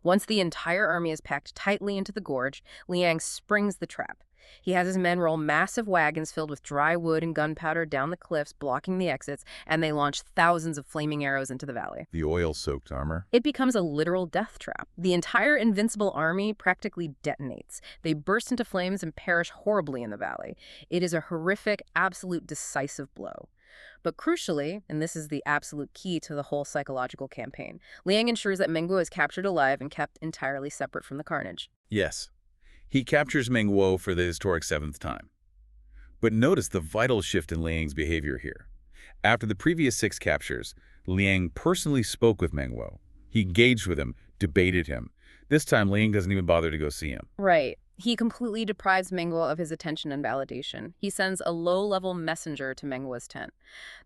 Once the entire army is packed tightly into the gorge, Liang springs the trap. He has his men roll massive wagons filled with dry wood and gunpowder down the cliffs, blocking the exits, and they launch thousands of flaming arrows into the valley. The oil-soaked armor. It becomes a literal death trap. The entire invincible army practically detonates. They burst into flames and perish horribly in the valley. It is a horrific, absolute decisive blow. But crucially, and this is the absolute key to the whole psychological campaign, Liang ensures that Meng Wo is captured alive and kept entirely separate from the carnage. Yes. He captures Meng Wo for the historic seventh time. But notice the vital shift in Liang's behavior here. After the previous 6 captures, Liang personally spoke with Meng Wo. He engaged with him, debated him. This time, Liang doesn't even bother to go see him. Right. He completely deprives Meng Wo of his attention and validation. He sends a low-level messenger to Meng Wo's tent.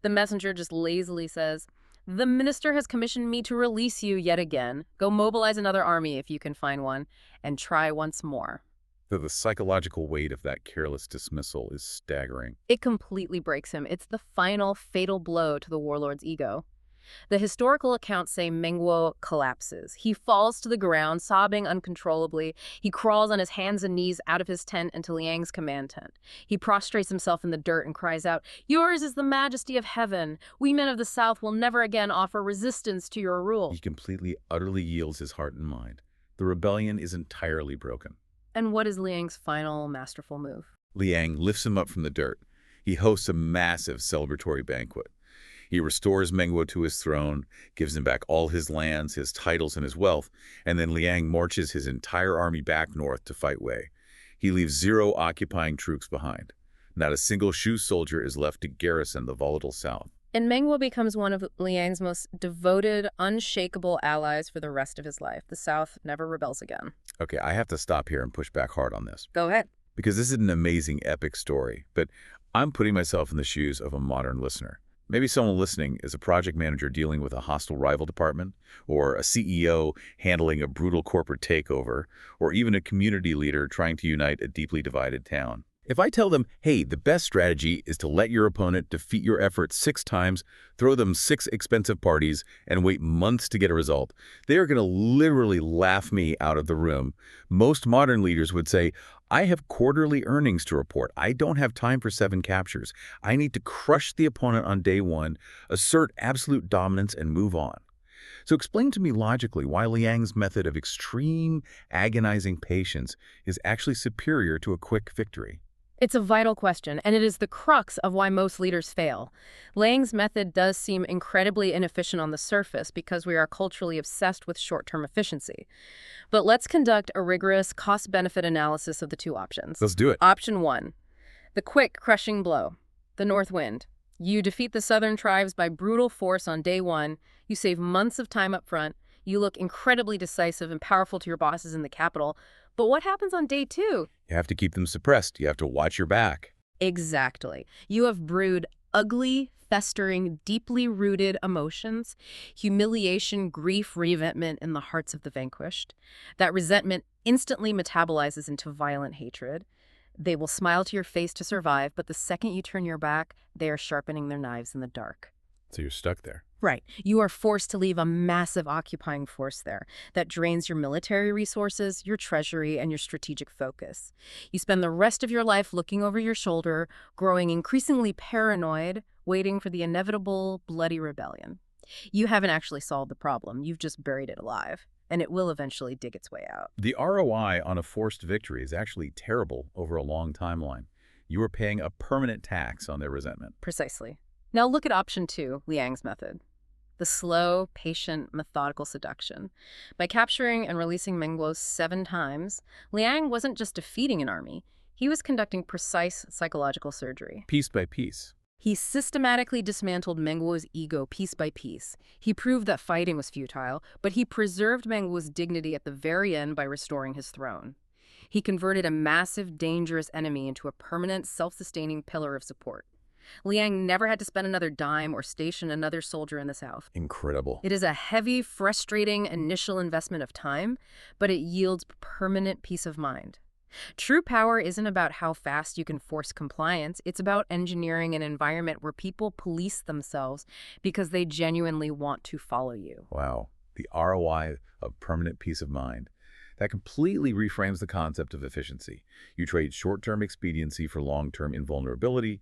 The messenger just lazily says, "The minister has commissioned me to release you yet again. Go mobilize another army if you can find one, and try once more." The psychological weight of that careless dismissal is staggering. It completely breaks him. It's the final, fatal blow to the warlord's ego. The historical accounts say Meng Wo collapses. He falls to the ground, sobbing uncontrollably. He crawls on his hands and knees out of his tent into Liang's command tent. He prostrates himself in the dirt and cries out, "Yours is the majesty of heaven. We men of the South will never again offer resistance to your rule." He completely, utterly yields his heart and mind. The rebellion is entirely broken. And what is Liang's final masterful move? Liang lifts him up from the dirt. He hosts a massive celebratory banquet. He restores Mengwo to his throne, gives him back all his lands, his titles, and his wealth, and then Liang marches his entire army back north to fight Wei. He leaves 0 occupying troops behind. Not a single Shu soldier is left to garrison the volatile south. And Mengwo becomes one of Liang's most devoted, unshakable allies for the rest of his life. The South never rebels again. Okay, I have to stop here and push back hard on this, Go ahead. because this is an amazing, epic story, but I'm putting myself in the shoes of a modern listener. Maybe someone listening is a project manager dealing with a hostile rival department, or a CEO handling a brutal corporate takeover, or even a community leader trying to unite a deeply divided town. If I tell them, hey, the best strategy is to let your opponent defeat your effort 6 times, throw them 6 expensive parties, and wait months to get a result, they are going to literally laugh me out of the room. Most modern leaders would say, I have quarterly earnings to report. I don't have time for 7 captures. I need to crush the opponent on day 1, assert absolute dominance, and move on. So explain to me logically why Liang's method of extreme, agonizing patience is actually superior to a quick victory. It's a vital question, and it is the crux of why most leaders fail. Liang's method does seem incredibly inefficient on the surface because we are culturally obsessed with short-term efficiency. But let's conduct a rigorous cost-benefit analysis of the 2 options. Let's do it. Option 1, the quick, crushing blow, the north wind. You defeat the southern tribes by brutal force on day 1. You save months of time up front. You look incredibly decisive and powerful to your bosses in the capital. But what happens on day 2? You have to keep them suppressed. You have to watch your back. Exactly. You have brewed ugly, festering, deeply rooted emotions, humiliation, grief, resentment in the hearts of the vanquished. That resentment instantly metabolizes into violent hatred. They will smile to your face to survive, but the second you turn your back, they are sharpening their knives in the dark. So you're stuck there. Right. You are forced to leave a massive occupying force there that drains your military resources, your treasury, and your strategic focus. You spend the rest of your life looking over your shoulder, growing increasingly paranoid, waiting for the inevitable bloody rebellion. You haven't actually solved the problem. You've just buried it alive, and it will eventually dig its way out. The ROI on a forced victory is actually terrible over a long timeline. You are paying a permanent tax on their resentment. Precisely. Now look at option 2, Liang's method. The slow, patient, methodical seduction. By capturing and releasing Mengwo 7 times, Liang wasn't just defeating an army. He was conducting precise psychological surgery. Piece by piece. He systematically dismantled Mengwo's ego piece by piece. He proved that fighting was futile, but he preserved Mengwo's dignity at the very end by restoring his throne. He converted a massive, dangerous enemy into a permanent, self-sustaining pillar of support. Liang never had to spend another dime or station another soldier in the South. Incredible. It is a heavy, frustrating initial investment of time, but it yields permanent peace of mind. True power isn't about how fast you can force compliance. It's about engineering an environment where people police themselves because they genuinely want to follow you. Wow. The ROI of permanent peace of mind. That completely reframes the concept of efficiency. You trade short-term expediency for long-term invulnerability.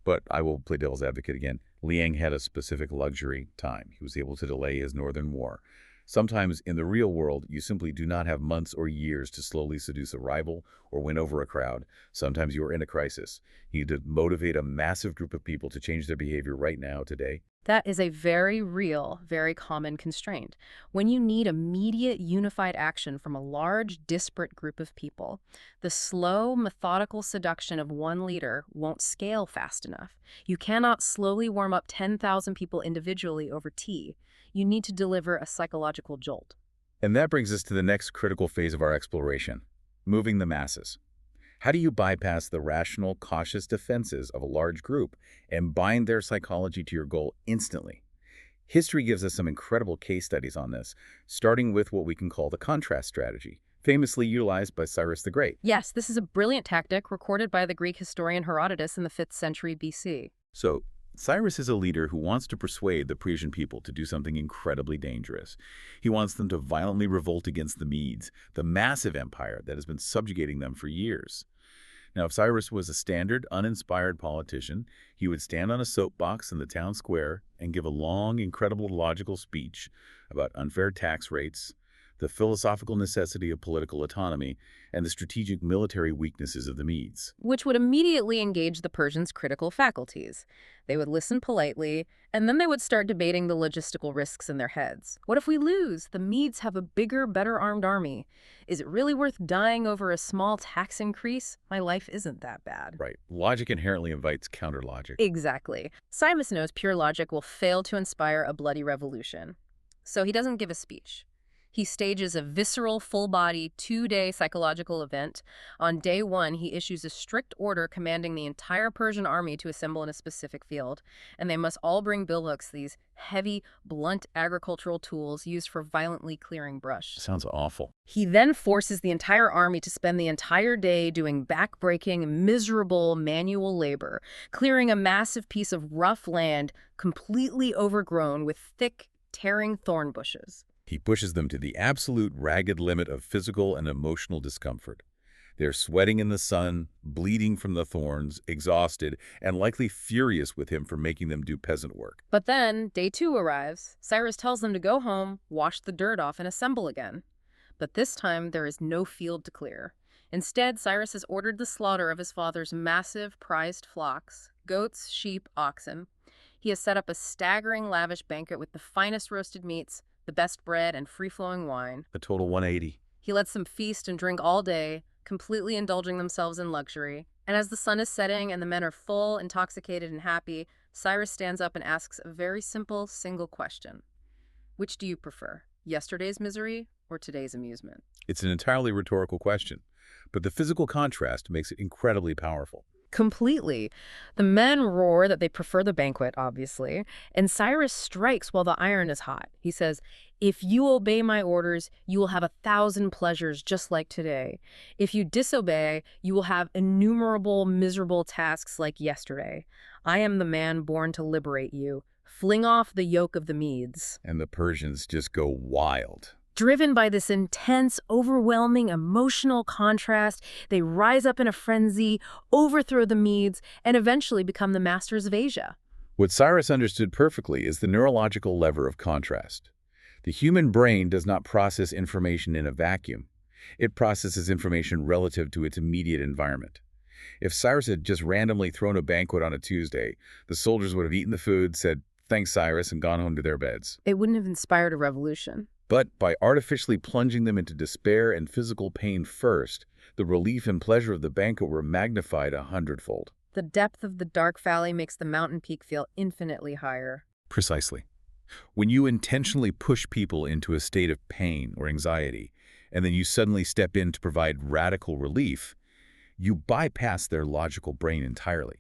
But I will play devil's advocate again. Liang had a specific luxury, time. He was able to delay his northern war. Sometimes in the real world, you simply do not have months or years to slowly seduce a rival or win over a crowd. Sometimes you are in a crisis. You need to motivate a massive group of people to change their behavior right now, today. That is a very real, very common constraint. When you need immediate unified action from a large, disparate group of people, the slow, methodical seduction of one leader won't scale fast enough. You cannot slowly warm up 10,000 people individually over tea. You need to deliver a psychological jolt. And that brings us to the next critical phase of our exploration, moving the masses. How do you bypass the rational, cautious defenses of a large group and bind their psychology to your goal instantly? History gives us some incredible case studies on this, starting with what we can call the contrast strategy, famously utilized by Cyrus the Great. Yes, this is a brilliant tactic recorded by the Greek historian Herodotus in the 5th century BC. So, Cyrus is a leader who wants to persuade the Parisian people to do something incredibly dangerous. He wants them to violently revolt against the Medes, the massive empire that has been subjugating them for years. Now, if Cyrus was a standard, uninspired politician, he would stand on a soapbox in the town square and give a long, incredible logical speech about unfair tax rates, the philosophical necessity of political autonomy, and the strategic military weaknesses of the Medes. Which would immediately engage the Persians' critical faculties. They would listen politely, and then they would start debating the logistical risks in their heads. What if we lose? The Medes have a bigger, better-armed army. Is it really worth dying over a small tax increase? My life isn't that bad. Right. Logic inherently invites counter-logic. Exactly. Cyrus knows pure logic will fail to inspire a bloody revolution. So he doesn't give a speech. He stages a visceral, full-body, 2-day psychological event. On day 1, he issues a strict order commanding the entire Persian army to assemble in a specific field, and they must all bring billhooks, these heavy, blunt agricultural tools used for violently clearing brush. Sounds awful. He then forces the entire army to spend the entire day doing back-breaking, miserable manual labor, clearing a massive piece of rough land completely overgrown with thick, tearing thorn bushes. He pushes them to the absolute ragged limit of physical and emotional discomfort. They're sweating in the sun, bleeding from the thorns, exhausted, and likely furious with him for making them do peasant work. But then, day 2 arrives. Cyrus tells them to go home, wash the dirt off, and assemble again. But this time, there is no field to clear. Instead, Cyrus has ordered the slaughter of his father's massive, prized flocks, goats, sheep, oxen. He has set up a staggering, lavish banquet with the finest roasted meats, the best bread, and free-flowing wine. A total 180. He lets them feast and drink all day, completely indulging themselves in luxury. And as the sun is setting and the men are full, intoxicated, and happy, Cyrus stands up and asks a very simple, single question. Which do you prefer, yesterday's misery or today's amusement? It's an entirely rhetorical question, but the physical contrast makes it incredibly powerful. Completely. The men roar that they prefer the banquet, obviously, and Cyrus strikes while the iron is hot. He says, "If you obey my orders, you will have 1,000 pleasures just like today. If you disobey, you will have innumerable miserable tasks like yesterday. I am the man born to liberate you. Fling off the yoke of the Medes." And the Persians just go wild. Driven by this intense, overwhelming emotional contrast, they rise up in a frenzy, overthrow the Medes, and eventually become the masters of Asia. What Cyrus understood perfectly is the neurological lever of contrast. The human brain does not process information in a vacuum. It processes information relative to its immediate environment. If Cyrus had just randomly thrown a banquet on a Tuesday, the soldiers would have eaten the food, said, "Thanks, Cyrus," and gone home to their beds. It wouldn't have inspired a revolution. But by artificially plunging them into despair and physical pain first, the relief and pleasure of the banquet were magnified 100-fold. The depth of the dark valley makes the mountain peak feel infinitely higher. Precisely. When you intentionally push people into a state of pain or anxiety, and then you suddenly step in to provide radical relief, you bypass their logical brain entirely.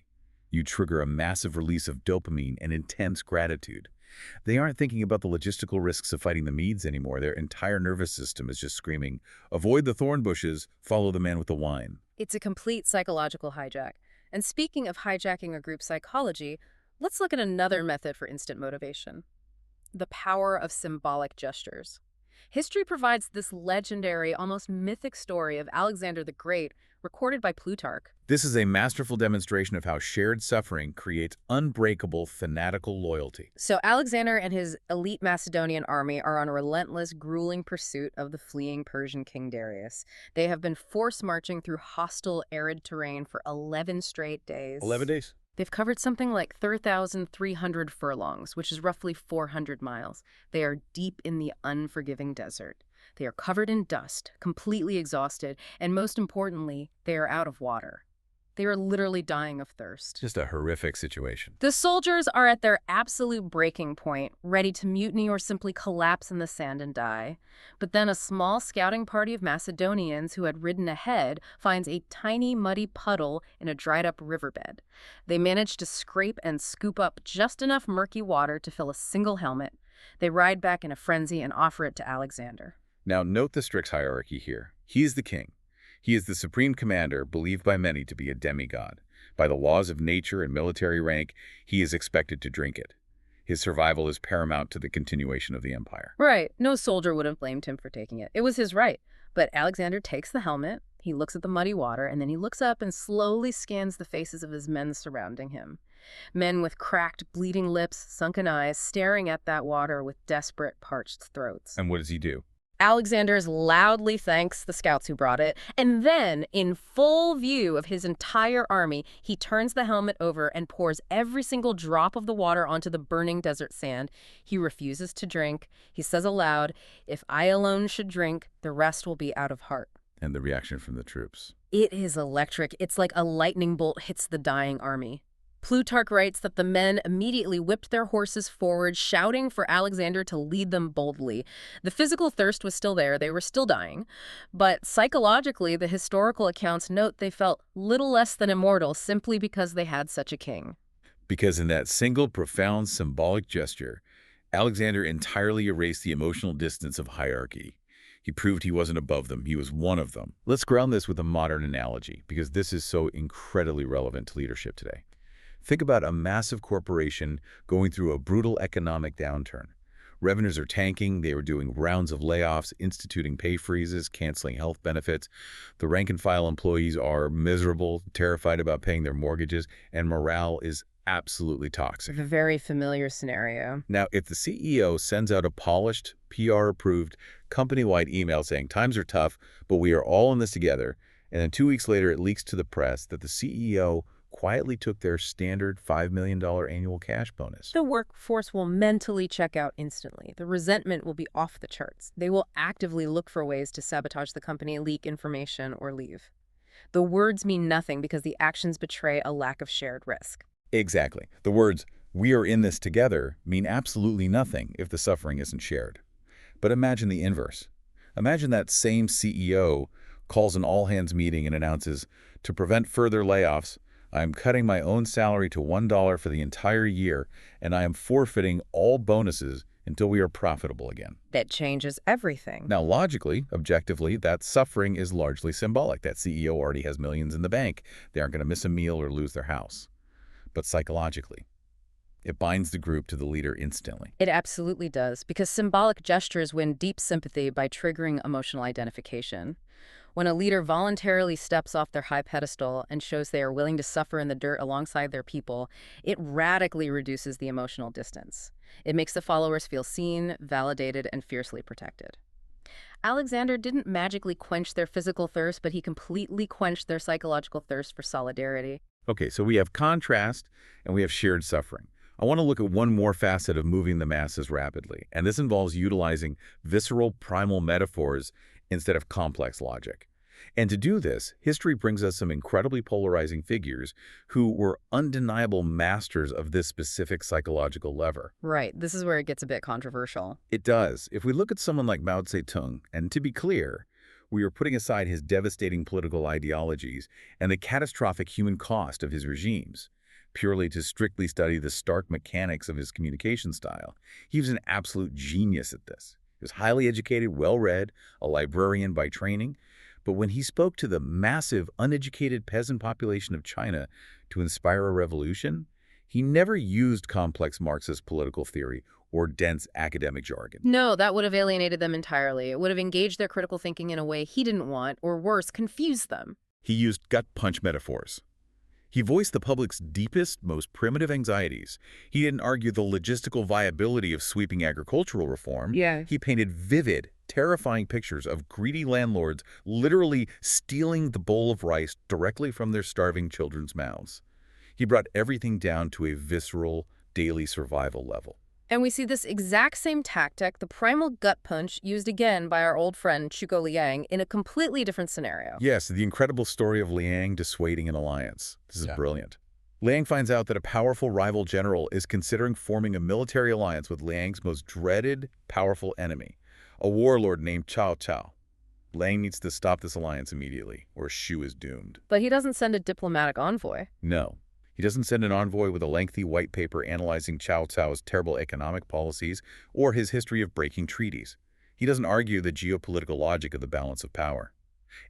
You trigger a massive release of dopamine and intense gratitude. They aren't thinking about the logistical risks of fighting the Medes anymore. Their entire nervous system is just screaming, "Avoid the thorn bushes, follow the man with the wine." It's a complete psychological hijack. And speaking of hijacking a group's psychology, let's look at another method for instant motivation: the power of symbolic gestures. History provides this legendary, almost mythic story of Alexander the Great, recorded by Plutarch. This is a masterful demonstration of how shared suffering creates unbreakable, fanatical loyalty. So Alexander and his elite Macedonian army are on a relentless, grueling pursuit of the fleeing Persian king Darius. They have been force marching through hostile, arid terrain for 11 straight days. 11 days? They've covered something like 3,300 furlongs, which is roughly 400 miles. They are deep in the unforgiving desert. They are covered in dust, completely exhausted, and most importantly, they are out of water. They are literally dying of thirst. Just a horrific situation. The soldiers are at their absolute breaking point, ready to mutiny or simply collapse in the sand and die. But then a small scouting party of Macedonians who had ridden ahead finds a tiny muddy puddle in a dried-up riverbed. They manage to scrape and scoop up just enough murky water to fill a single helmet. They ride back in a frenzy and offer it to Alexander. Now note the strict hierarchy here. He is the king. He is the supreme commander, believed by many to be a demigod. By the laws of nature and military rank, he is expected to drink it. His survival is paramount to the continuation of the empire. Right. No soldier would have blamed him for taking it. It was his right. But Alexander takes the helmet, he looks at the muddy water, and then he looks up and slowly scans the faces of his men surrounding him. Men with cracked, bleeding lips, sunken eyes, staring at that water with desperate, parched throats. And what does he do? Alexander loudly thanks the scouts who brought it, and then, in full view of his entire army, he turns the helmet over and pours every single drop of the water onto the burning desert sand. He refuses to drink. He says aloud, "If I alone should drink, the rest will be out of heart." And the reaction from the troops. It is electric. It's like a lightning bolt hits the dying army. Plutarch writes that the men immediately whipped their horses forward, shouting for Alexander to lead them boldly. The physical thirst was still there. They were still dying. But psychologically, the historical accounts note they felt little less than immortal simply because they had such a king. Because in that single profound symbolic gesture, Alexander entirely erased the emotional distance of hierarchy. He proved he wasn't above them. He was one of them. Let's ground this with a modern analogy, because this is so incredibly relevant to leadership today. Think about a massive corporation going through a brutal economic downturn. Revenues are tanking, they are doing rounds of layoffs, instituting pay freezes, canceling health benefits. The rank-and-file employees are miserable, terrified about paying their mortgages, and morale is absolutely toxic. A very familiar scenario. Now, if the CEO sends out a polished, PR-approved, company-wide email saying, "Times are tough, but we are all in this together," and then 2 weeks later it leaks to the press that the CEO quietly took their standard $5 million annual cash bonus. The workforce will mentally check out instantly. The resentment will be off the charts. They will actively look for ways to sabotage the company, leak information, or leave. The words mean nothing because the actions betray a lack of shared risk. Exactly. The words, "we are in this together," mean absolutely nothing if the suffering isn't shared. But imagine the inverse. Imagine that same CEO calls an all-hands meeting and announces, "To prevent further layoffs, I am cutting my own salary to $1 for the entire year, and I am forfeiting all bonuses until we are profitable again." That changes everything. Now, logically, objectively, that suffering is largely symbolic. That CEO already has millions in the bank. They aren't going to miss a meal or lose their house. But psychologically, it binds the group to the leader instantly. It absolutely does, because symbolic gestures win deep sympathy by triggering emotional identification. When a leader voluntarily steps off their high pedestal and shows they are willing to suffer in the dirt alongside their people, it radically reduces the emotional distance. It makes the followers feel seen, validated, and fiercely protected. Alexander didn't magically quench their physical thirst, but he completely quenched their psychological thirst for solidarity. Okay, so we have contrast and we have shared suffering. I want to look at one more facet of moving the masses rapidly, and this involves utilizing visceral, primal metaphors instead of complex logic. And to do this, history brings us some incredibly polarizing figures who were undeniable masters of this specific psychological lever. Right, this is where it gets a bit controversial. It does. If we look at someone like Mao Zedong, and to be clear, we are putting aside his devastating political ideologies and the catastrophic human cost of his regimes, purely to strictly study the stark mechanics of his communication style. He was an absolute genius at this. He was highly educated, well-read, a librarian by training. But when he spoke to the massive, uneducated peasant population of China to inspire a revolution, he never used complex Marxist political theory or dense academic jargon. No, that would have alienated them entirely. It would have engaged their critical thinking in a way he didn't want, or worse, confused them. He used gut punch metaphors. He voiced the public's deepest, most primitive anxieties. He didn't argue the logistical viability of sweeping agricultural reform. Yeah. He painted vivid, terrifying pictures of greedy landlords literally stealing the bowl of rice directly from their starving children's mouths. He brought everything down to a visceral, daily survival level. And we see this exact same tactic, the primal gut punch, used again by our old friend Zhuge Liang in a completely different scenario. Yes, the incredible story of Liang dissuading an alliance. This is brilliant. Liang finds out that a powerful rival general is considering forming a military alliance with Liang's most dreaded, powerful enemy, a warlord named Cao Cao. Liang needs to stop this alliance immediately, or Shu is doomed. But he doesn't send a diplomatic envoy. No. He doesn't send an envoy with a lengthy white paper analyzing Cao Cao's terrible economic policies or his history of breaking treaties. He doesn't argue the geopolitical logic of the balance of power.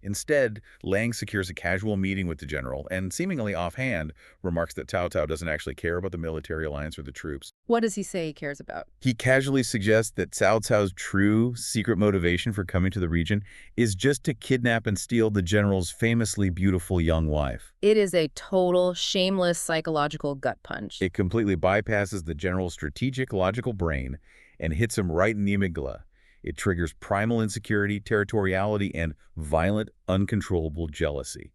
Instead, Liang secures a casual meeting with the general and, seemingly offhand, remarks that Cao Cao doesn't actually care about the military alliance or the troops. What does he say he cares about? He casually suggests that Cao Cao's true, secret motivation for coming to the region is just to kidnap and steal the general's famously beautiful young wife. It is a total, shameless psychological gut punch. It completely bypasses the general's strategic, logical brain and hits him right in the amygdala. It triggers primal insecurity, territoriality, and violent, uncontrollable jealousy.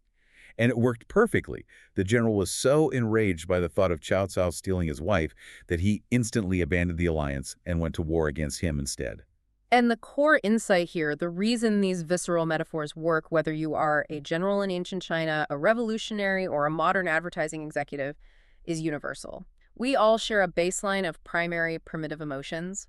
And it worked perfectly. The general was so enraged by the thought of Cao Cao stealing his wife that he instantly abandoned the alliance and went to war against him instead. And the core insight here, the reason these visceral metaphors work, whether you are a general in ancient China, a revolutionary, or a modern advertising executive, is universal. We all share a baseline of primary primitive emotions.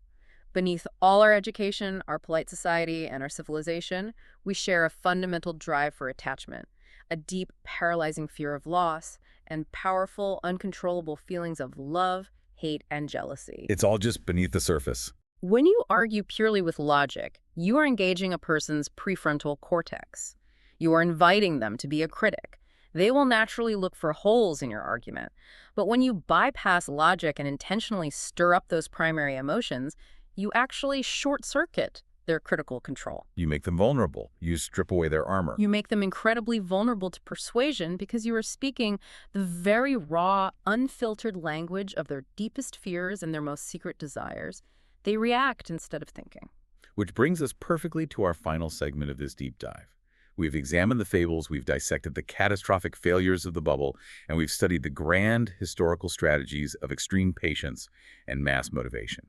Beneath all our education, our polite society, and our civilization, we share a fundamental drive for attachment, a deep, paralyzing fear of loss, and powerful, uncontrollable feelings of love, hate, and jealousy. It's all just beneath the surface. When you argue purely with logic, you are engaging a person's prefrontal cortex. You are inviting them to be a critic. They will naturally look for holes in your argument. But when you bypass logic and intentionally stir up those primary emotions, you actually short-circuit their critical control. You make them vulnerable. You strip away their armor. You make them incredibly vulnerable to persuasion because you are speaking the very raw, unfiltered language of their deepest fears and their most secret desires. They react instead of thinking. Which brings us perfectly to our final segment of this deep dive. We've examined the fables, we've dissected the catastrophic failures of the bubble, and we've studied the grand historical strategies of extreme patience and mass motivation.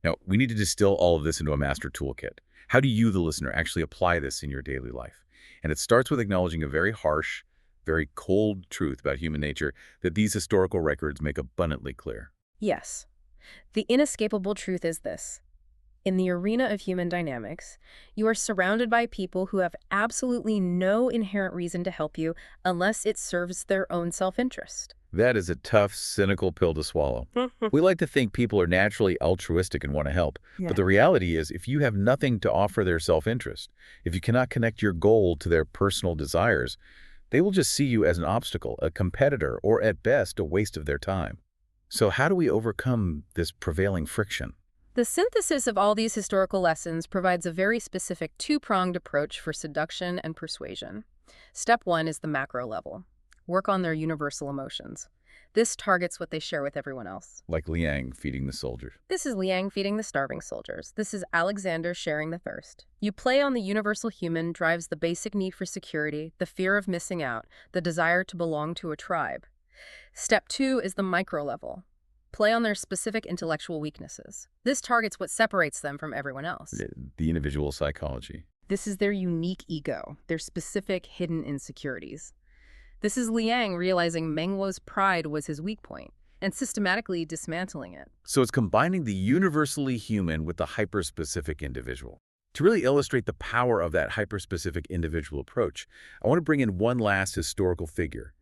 Now, we need to distill all of this into a master toolkit. How do you, the listener, actually apply this in your daily life? And it starts with acknowledging a very harsh, very cold truth about human nature that these historical records make abundantly clear. Yes. The inescapable truth is this. In the arena of human dynamics, you are surrounded by people who have absolutely no inherent reason to help you unless it serves their own self-interest. That is a tough, cynical pill to swallow. We like to think people are naturally altruistic and want to help, but the reality is if you have nothing to offer their self-interest, if you cannot connect your goal to their personal desires, they will just see you as an obstacle, a competitor, or at best, a waste of their time. So how do we overcome this prevailing friction? The synthesis of all these historical lessons provides a very specific two-pronged approach for seduction and persuasion. Step 1 is the macro level. Work on their universal emotions. This targets what they share with everyone else. Like Liang feeding the soldiers. This is Liang feeding the starving soldiers. This is Alexander sharing the thirst. You play on the universal human drives the basic need for security, the fear of missing out, the desire to belong to a tribe. Step 2 is the micro level. Play on their specific intellectual weaknesses. This targets what separates them from everyone else. The individual psychology. This is their unique ego, their specific hidden insecurities. This is Liang realizing Mengwo's pride was his weak point and systematically dismantling it. So it's combining the universally human with the hyper-specific individual. To really illustrate the power of that hyper-specific individual approach, I want to bring in one last historical figure,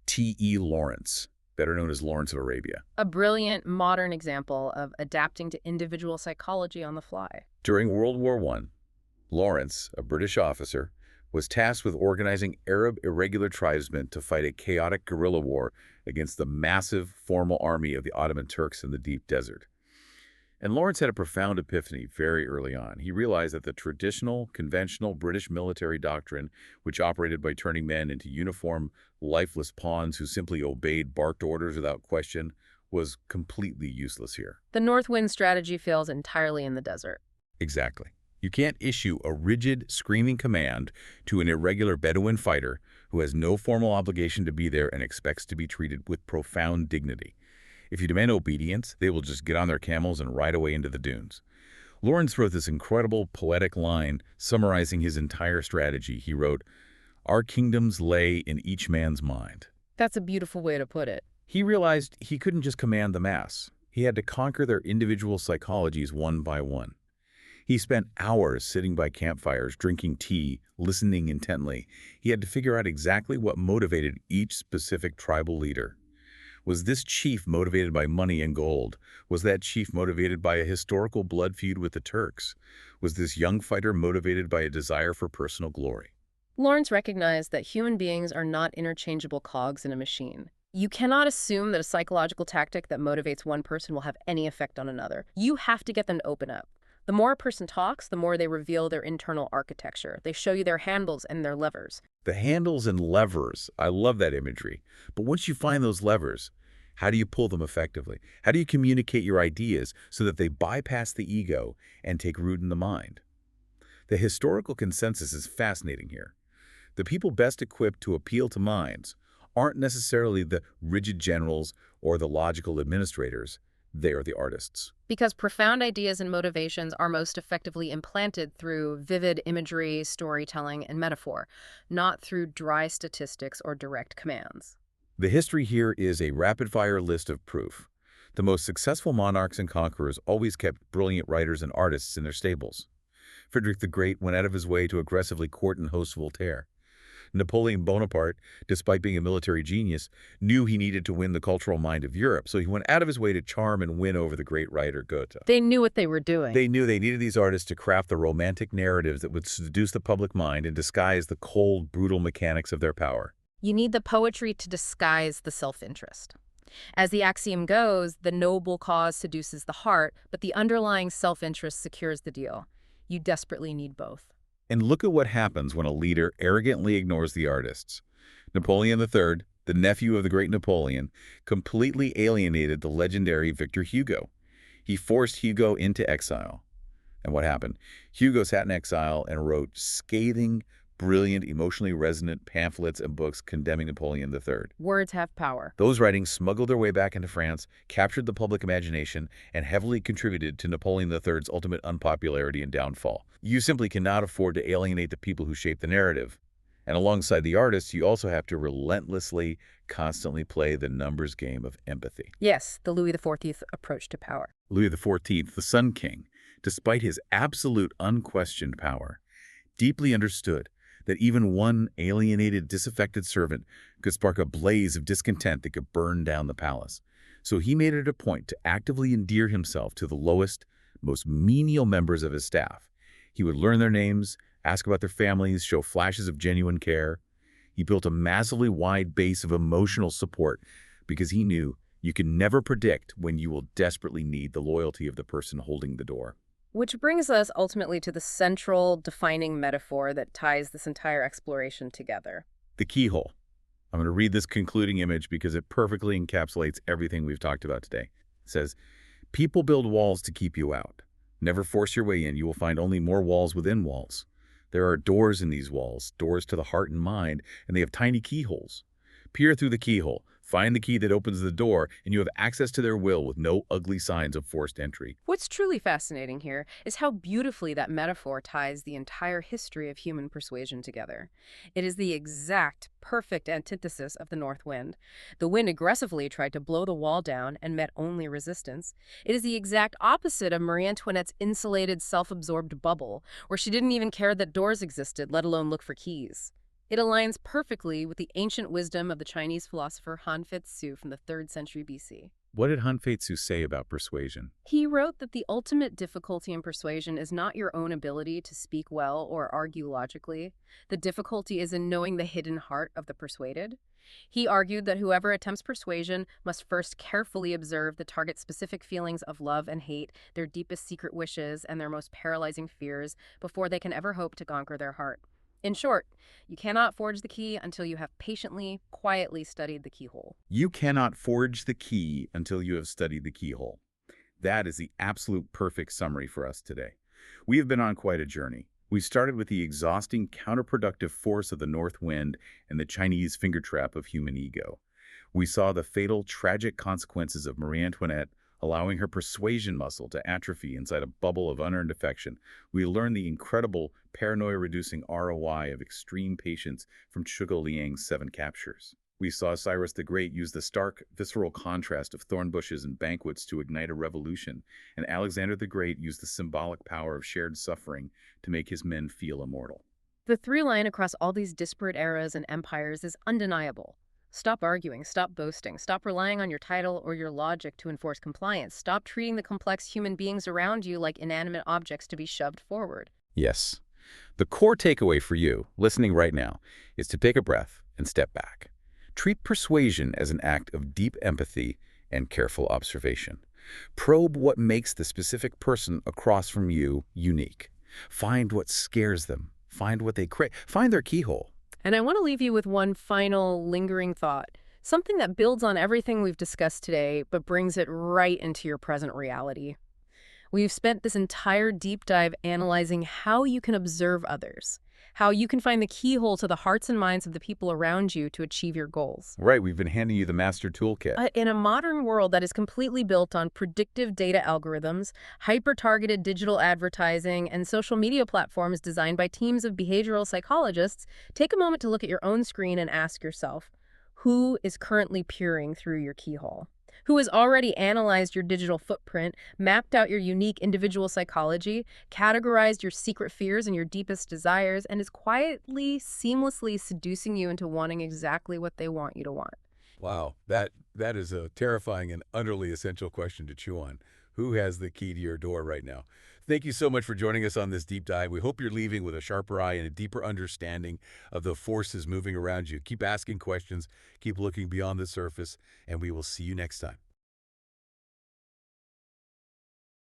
T.E. Lawrence, better known as Lawrence of Arabia. A brilliant modern example of adapting to individual psychology on the fly. During World War I, Lawrence, a British officer, was tasked with organizing Arab irregular tribesmen to fight a chaotic guerrilla war against the massive formal army of the Ottoman Turks in the deep desert. And Lawrence had a profound epiphany very early on. He realized that the traditional, conventional British military doctrine, which operated by turning men into uniform, lifeless pawns who simply obeyed barked orders without question, was completely useless here. The North Wind strategy fails entirely in the desert. Exactly. You can't issue a rigid, screaming command to an irregular Bedouin fighter who has no formal obligation to be there and expects to be treated with profound dignity. If you demand obedience, they will just get on their camels and ride away into the dunes. Lawrence wrote this incredible poetic line summarizing his entire strategy. He wrote, "Our kingdoms lay in each man's mind." That's a beautiful way to put it. He realized he couldn't just command the mass. He had to conquer their individual psychologies one by one. He spent hours sitting by campfires, drinking tea, listening intently. He had to figure out exactly what motivated each specific tribal leader. Was this chief motivated by money and gold? Was that chief motivated by a historical blood feud with the Turks? Was this young fighter motivated by a desire for personal glory? Lawrence recognized that human beings are not interchangeable cogs in a machine. You cannot assume that a psychological tactic that motivates one person will have any effect on another. You have to get them to open up. The more a person talks, the more they reveal their internal architecture. They show you their handles and their levers. The handles and levers. I love that imagery. But once you find those levers, How do you pull them effectively? How do you communicate your ideas so that they bypass the ego and take root in the mind? The historical consensus is fascinating here. The people best equipped to appeal to minds aren't necessarily the rigid generals or the logical administrators. They are the artists. Because profound ideas and motivations are most effectively implanted through vivid imagery, storytelling, and metaphor, not through dry statistics or direct commands. The history here is a rapid-fire list of proof. The most successful monarchs and conquerors always kept brilliant writers and artists in their stables. Frederick the Great went out of his way to aggressively court and host Voltaire. Napoleon Bonaparte, despite being a military genius, knew he needed to win the cultural mind of Europe, so he went out of his way to charm and win over the great writer Goethe. They knew what they were doing. They knew they needed these artists to craft the romantic narratives that would seduce the public mind and disguise the cold, brutal mechanics of their power. You need the poetry to disguise the self-interest. As the axiom goes, the noble cause seduces the heart, but the underlying self-interest secures the deal. You desperately need both. And look at what happens when a leader arrogantly ignores the artists. Napoleon III, the nephew of the great Napoleon, completely alienated the legendary Victor Hugo. He forced Hugo into exile. And what happened? Hugo sat in exile and wrote scathing, brilliant, emotionally resonant pamphlets and books condemning Napoleon III. Words have power. Those writings smuggled their way back into France, captured the public imagination, and heavily contributed to Napoleon III's ultimate unpopularity and downfall. You simply cannot afford to alienate the people who shape the narrative. And alongside the artists, you also have to relentlessly, constantly play the numbers game of empathy. Yes, the Louis XIV approach to power. Louis XIV, the Sun King, despite his absolute unquestioned power, deeply understood that even one alienated, disaffected servant could spark a blaze of discontent that could burn down the palace. So he made it a point to actively endear himself to the lowest, most menial members of his staff. He would learn their names, ask about their families, show flashes of genuine care. He built a massively wide base of emotional support because he knew you can never predict when you will desperately need the loyalty of the person holding the door. Which brings us ultimately to the central defining metaphor that ties this entire exploration together. The keyhole. I'm going to read this concluding image because it perfectly encapsulates everything we've talked about today. It says, "People build walls to keep you out. Never force your way in. You will find only more walls within walls. There are doors in these walls, doors to the heart and mind, and they have tiny keyholes. Peer through the keyhole. Find the key that opens the door, and you have access to their will with no ugly signs of forced entry." What's truly fascinating here is how beautifully that metaphor ties the entire history of human persuasion together. It is the exact, perfect antithesis of the north wind. The wind aggressively tried to blow the wall down and met only resistance. It is the exact opposite of Marie-Antoinette's insulated, self-absorbed bubble, where she didn't even care that doors existed, let alone look for keys. It aligns perfectly with the ancient wisdom of the Chinese philosopher Han Fei-tzu from the 3rd century BC. What did Han Fei-tzu say about persuasion? He wrote that the ultimate difficulty in persuasion is not your own ability to speak well or argue logically. The difficulty is in knowing the hidden heart of the persuaded. He argued that whoever attempts persuasion must first carefully observe the target's specific feelings of love and hate, their deepest secret wishes, and their most paralyzing fears before they can ever hope to conquer their heart. In short, you cannot forge the key until you have patiently, quietly studied the keyhole. You cannot forge the key until you have studied the keyhole. That is the absolute perfect summary for us today. We have been on quite a journey. We started with the exhausting, counterproductive force of the north wind and the Chinese finger trap of human ego. We saw the fatal, tragic consequences of Marie-Antoinette, allowing her persuasion muscle to atrophy inside a bubble of unearned affection. We learned the incredible paranoia-reducing ROI of extreme patience from Zhuge Liang's 7 captures. We saw Cyrus the Great use the stark, visceral contrast of thorn bushes and banquets to ignite a revolution, and Alexander the Great used the symbolic power of shared suffering to make his men feel immortal. The through line across all these disparate eras and empires is undeniable. Stop arguing, stop boasting, stop relying on your title or your logic to enforce compliance. Stop treating the complex human beings around you like inanimate objects to be shoved forward. Yes. The core takeaway for you, listening right now, is to take a breath and step back. Treat persuasion as an act of deep empathy and careful observation. Probe what makes the specific person across from you unique. Find what scares them. Find what they crave. Find their keyhole. And I want to leave you with one final lingering thought. Something that builds on everything we've discussed today, but brings it right into your present reality. We've spent this entire deep dive analyzing how you can observe others, how you can find the keyhole to the hearts and minds of the people around you to achieve your goals. Right, we've been handing you the master toolkit. In a modern world that is completely built on predictive data algorithms, hyper-targeted digital advertising, and social media platforms designed by teams of behavioral psychologists, take a moment to look at your own screen and ask yourself, who is currently peering through your keyhole? Who has already analyzed your digital footprint, mapped out your unique individual psychology, categorized your secret fears and your deepest desires, and is quietly, seamlessly seducing you into wanting exactly what they want you to want? Wow, that is a terrifying and utterly essential question to chew on. Who has the key to your door right now? Thank you so much for joining us on this deep dive. We hope you're leaving with a sharper eye and a deeper understanding of the forces moving around you. Keep asking questions, keep looking beyond the surface, and we will see you next time.